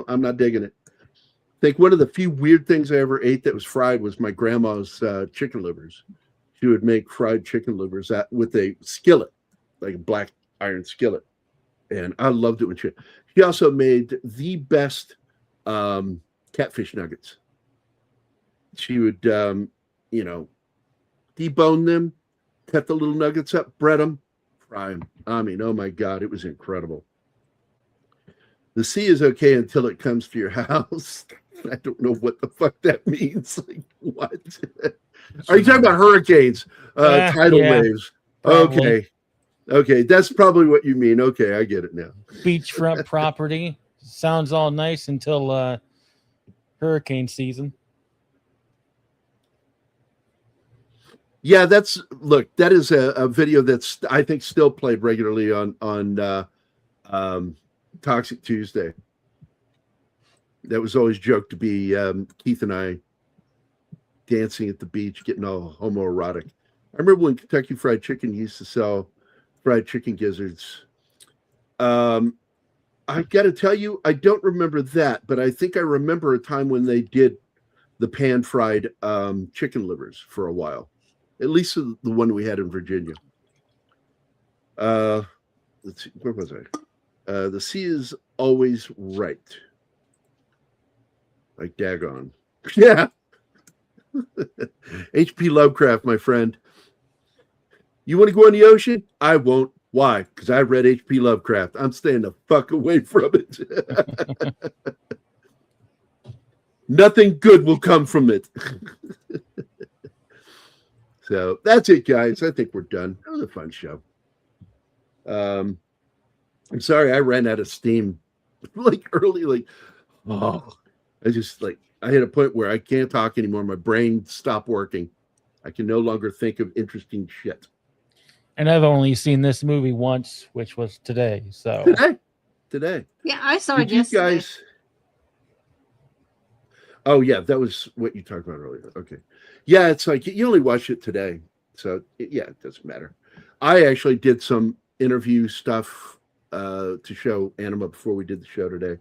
I'm not digging it. I think one of the few weird things I ever ate that was fried was my grandma's chicken livers. She would make fried chicken livers with a skillet, like a black iron skillet. And I loved it when she also made the best catfish nuggets. She would, debone them, cut the little nuggets up, bread them, fry them. I mean, oh my God, it was incredible. The sea is okay until it comes to your house. I don't know what the fuck that means. Like, what? Are you talking about hurricanes, tidal waves? Probably. Okay, that's probably what you mean. Okay, I get it now.
Beachfront property sounds all nice until hurricane season.
Yeah, that is a video that's I think still played regularly on Toxic Tuesday. That was always joked to be Keith and I dancing at the beach, getting all homoerotic. I remember when Kentucky Fried Chicken used to sell fried chicken gizzards. I got to tell you, I don't remember that, but I think I remember a time when they did the pan-fried chicken livers for a while. At least the one we had in Virginia. Let's see, where was I? The sea is always right. Like daggone. Yeah. H.P. Lovecraft, my friend. You want to go in the ocean? I won't. Why? Because I read H.P. Lovecraft. I'm staying the fuck away from it. Nothing good will come from it. So that's it, guys. I think we're done. That was a fun show. I'm sorry I ran out of steam early. I hit a point where I can't talk anymore. My brain stopped working. I can no longer think of interesting shit.
And I've only seen this movie once, which was today. So
today.
Yeah, I saw it yesterday. You guys?
Oh yeah, that was what you talked about earlier. Okay. Yeah, it's like you only watched it today, so yeah, it doesn't matter. I actually did some interview stuff to show Anima before we did the show today.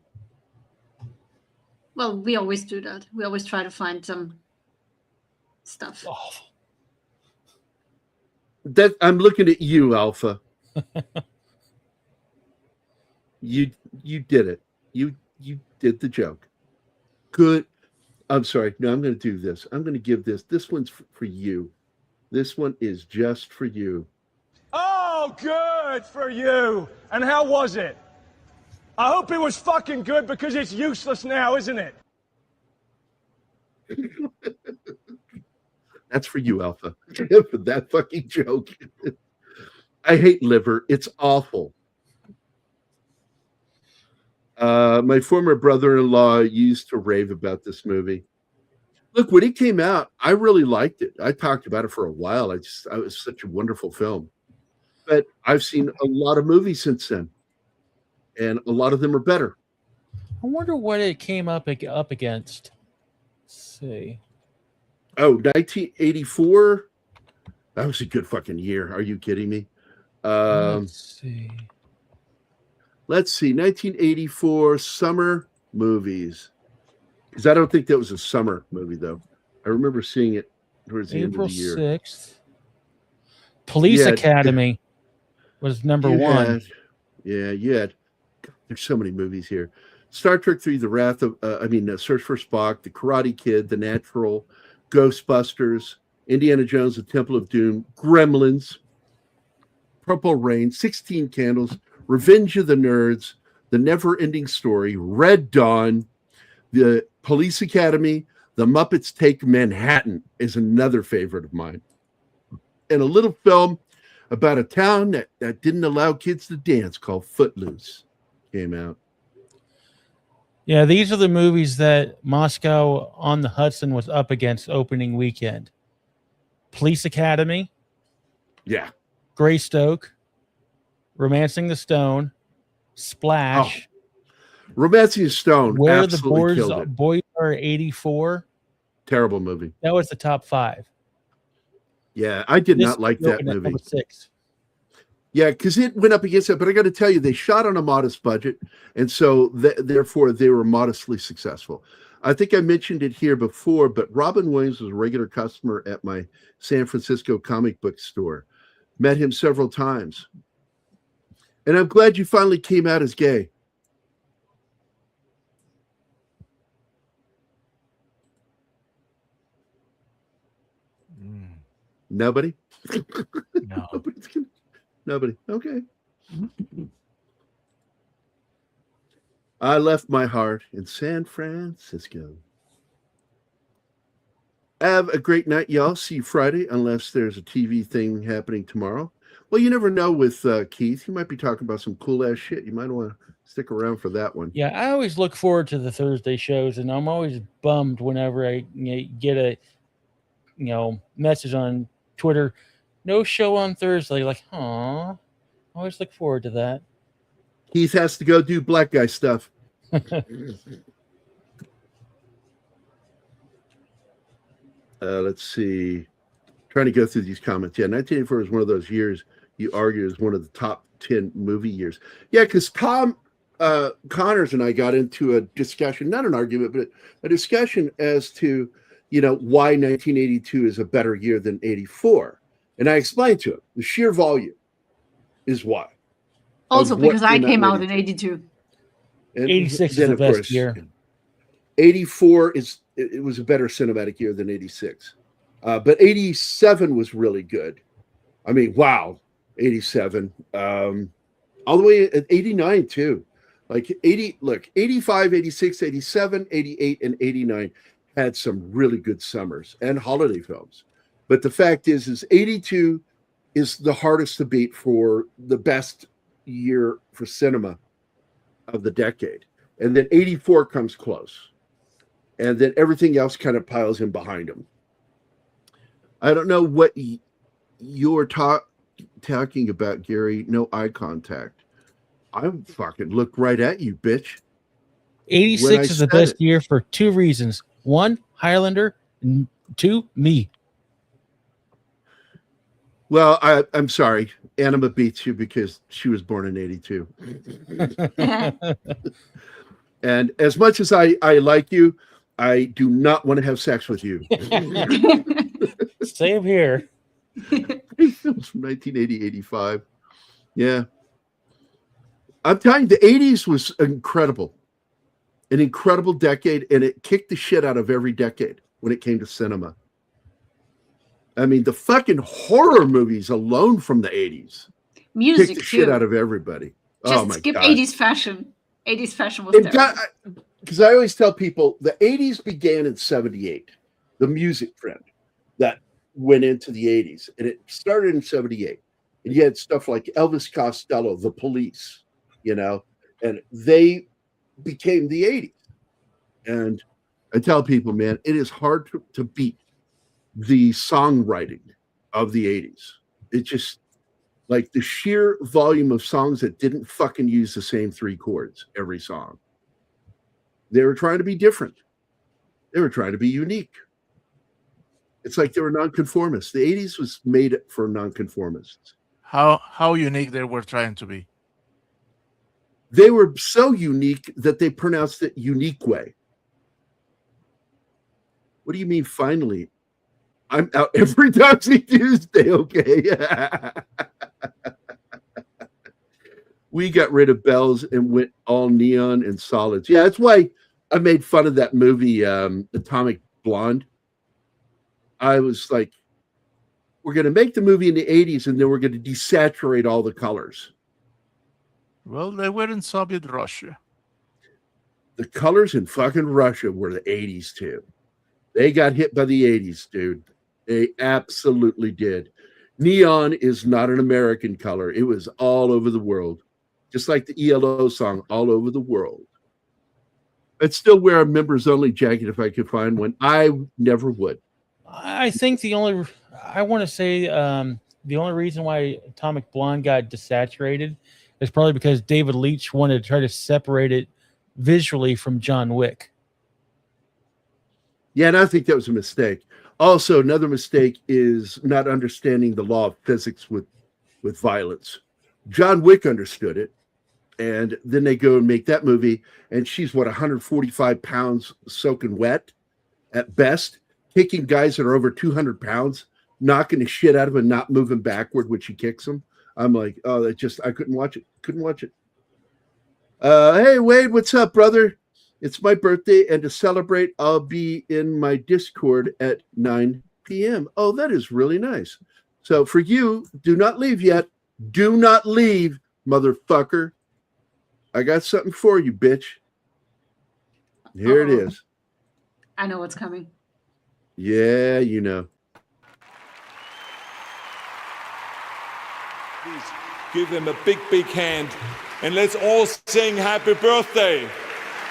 Well, we always do that. We always try to find some stuff.
Oh.
That I'm looking at you, Alpha. You did it. You did the joke. Good. I'm sorry. No, I'm going to do this. I'm going to give this. This one's for you. This one is just for you.
Oh, good for you. And how was it? I hope it was fucking good because it's useless now, isn't it?
That's for you, Alpha. For that fucking joke. I hate liver. It's awful. My former brother-in-law used to rave about this movie. Look, when it came out, I really liked it. I talked about it for a while. It was such a wonderful film. But I've seen a lot of movies since then, and a lot of them are better.
I wonder what it came up against. Let's see.
Oh, 1984. That was a good fucking year. Are you kidding me?
Let's see.
Let's see. 1984 summer movies. Because I don't think that was a summer movie, though. I remember seeing it towards the
April
end of the year.
6th. Police Academy was number one.
Yeah. There's so many movies here. Star Trek 3, The Wrath of, Search for Spock, The Karate Kid, The Natural, Ghostbusters, Indiana Jones, The Temple of Doom, Gremlins, Purple Rain, 16 Candles, Revenge of the Nerds, The Never-Ending Story, Red Dawn, The Police Academy, The Muppets Take Manhattan is another favorite of mine. And a little film about a town that didn't allow kids to dance called Footloose came out.
Yeah, these are the movies that Moscow on the Hudson was up against opening weekend. Police Academy.
Yeah.
Greystoke. Romancing the Stone. Splash.
Oh. Romancing the Stone.
Where the Boys Are 84.
Terrible movie.
That was the top 5.
Yeah, I did not like that movie.
Number 6.
Yeah, because it went up against it. But I got to tell you, they shot on a modest budget. And so, therefore, they were modestly successful. I think I mentioned it here before, but Robin Williams was a regular customer at my San Francisco comic book store. Met him several times. And I'm glad you finally came out as gay. Nobody?
No.
Nobody. Okay. I left my heart in San Francisco. Have a great night, y'all. See you Friday, unless there's a TV thing happening tomorrow. Well, you never know with Keith. He might be talking about some cool-ass shit. You might want to stick around for that one.
Yeah, I always look forward to the Thursday shows, and I'm always bummed whenever I get a message on Twitter, no show on Thursday. Like, aw, I always look forward to that.
Keith has to go do black guy stuff. Let's see. Trying to go through these comments. Yeah, 1984 is one of those years you argue is one of the top 10 movie years. Yeah, because Tom Connors and I got into a discussion, not an argument, but a discussion as to, why 1982 is a better year than 84. And I explained to him the sheer volume is why.
Also, because I came out in 82.
And
86 is the best year.
84 it was a better cinematic year than 86. But 87 was really good. I mean, wow, 87. All the way at 89 too. Like 85, 86, 87, 88, and 89 had some really good summers and holiday films. But the fact is 82 is the hardest to beat for the best year for cinema of the decade. And then 84 comes close. And then everything else kind of piles in behind them. I don't know what you're talking about, Gary. No eye contact. I fucking look right at you, bitch.
86 is the best year for two reasons. One, Highlander. And two, me.
Well, I'm sorry. Anima beats you because she was born in 82. And as much as I like you, I do not want to have sex with you.
Same here.
Films from 1980, 85. Yeah. I'm telling you, the 80s was incredible. An incredible decade, and it kicked the shit out of every decade when it came to cinema. I mean, the fucking horror movies alone from the 80s
music
kicked the
too.
shit out of everybody.
Just skip 80s fashion. 80s fashion was terrible.
Because I always tell people the 80s began in 78, the music trend that went into the 80s, and it started in 78. And you had stuff like Elvis Costello, The Police, and they became the 80s. And I tell people, man, it is hard to beat the songwriting of the 80s. It just, like, the sheer volume of songs that didn't fucking use the same three chords every song. They were trying to be different. They were trying to be unique. It's like they were nonconformists. The 80s was made for nonconformists.
How unique they were trying to be?
They were so unique that they pronounced it unique way. What do you mean, finally? I'm out every Toxic Tuesday, okay? We got rid of bells and went all neon and solids. Yeah, that's why I made fun of that movie, Atomic Blonde. I was like, we're going to make the movie in the 80s and then we're going to desaturate all the colors.
Well, they were in Soviet Russia.
The colors in fucking Russia were the 80s too. They got hit by the 80s, dude. They absolutely did. Neon is not an American color. It was all over the world. Just like the ELO song, All Over the World. I'd still wear a members only jacket if I could find one. I never would.
I think the only reason why Atomic Blonde got desaturated is probably because David Leitch wanted to try to separate it visually from John Wick.
Yeah, and I think that was a mistake. Also, another mistake is not understanding the law of physics with violence. John Wick understood it, and then they go and make that movie, and she's, 145 pounds soaking wet at best, kicking guys that are over 200 pounds, knocking the shit out of them, not moving backward when she kicks them. I'm like, oh, I couldn't watch it. Couldn't watch it. Hey, Wade, what's up, brother? It's my birthday, and to celebrate, I'll be in my Discord at 9 p.m. Oh, that is really nice. So for you, do not leave yet. Do not leave, motherfucker. I got something for you, bitch. Here it is.
I know what's coming.
Yeah, you know.
Please give them a big, big hand, and let's all sing happy birthday.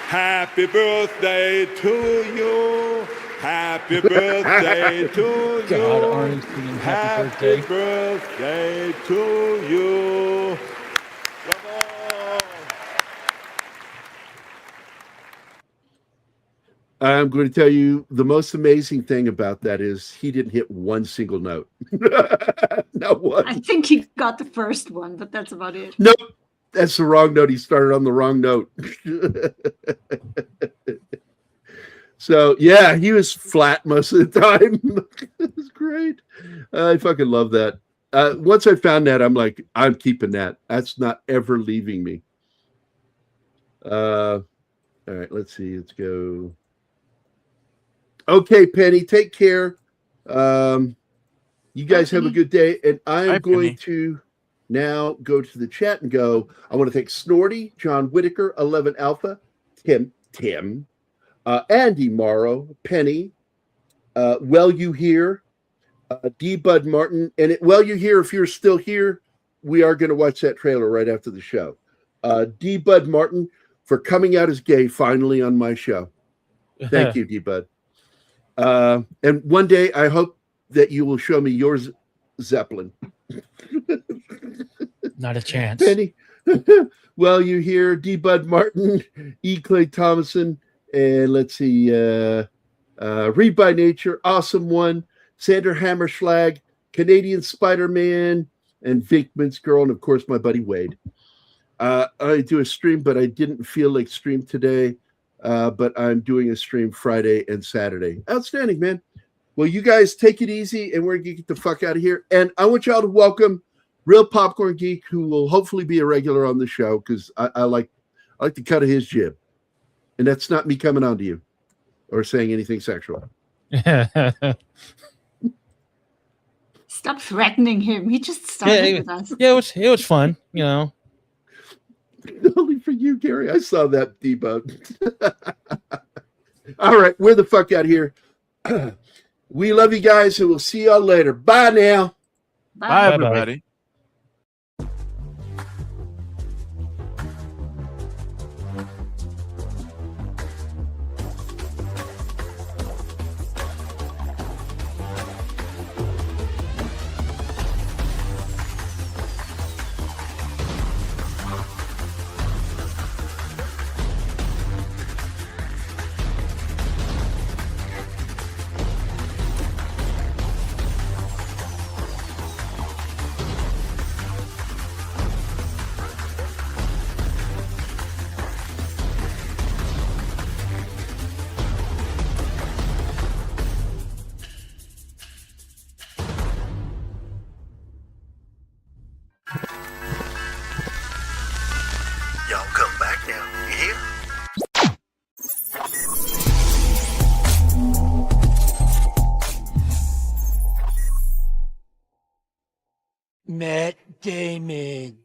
Happy birthday to you. Happy birthday to you.
God, Arnie's singing happy
birthday to you. Bravo.
I'm going to tell you the most amazing thing about that is he didn't hit one single note. Not one.
I think he got the first one, but that's about it.
Nope. That's the wrong note. He started on the wrong note. So, yeah, he was flat most of the time. It was great. I fucking love that. Once I found that, I'm like, I'm keeping that. That's not ever leaving me. All right, let's see. Let's go. Okay, Penny, take care. You guys have a good day. And I'm going to now go to the chat and go, I want to thank Snorty, John Whitaker, 11 Alpha, Tim, Andy Morrow, Penny, Well You Hear, D. Bud Martin, and Well You Hear, if you're still here, we are going to watch that trailer right after the show. D. Bud Martin for coming out as gay finally on my show. Thank you, D. Bud. And one day I hope that you will show me yours, Zeppelin.
Not a chance.
Penny, Well You Hear, D. Bud Martin, E. Clay Thomason, and let's see, Read by Nature, Awesome One, Sandra Hammerschlag, Canadian Spider-Man, and Vinkman's Girl, and of course my buddy Wade. I do a stream, but I didn't feel like stream today. But I'm doing a stream Friday and Saturday. Outstanding, man. Well, you guys take it easy, and we're going to get the fuck out of here. And I want y'all to welcome Real Popcorn Geek, who will hopefully be a regular on the show, because I like the cut of his jib. And that's not me coming on to you or saying anything sexual.
Stop threatening him. He just started with us.
Yeah, it was fun, you know.
Only for you, Gary. I saw that debug. All right, we're the fuck out of here. We love you guys, and we'll see y'all later. Bye now.
Bye everybody.
Y'all come back now. You hear?
Matt Damon.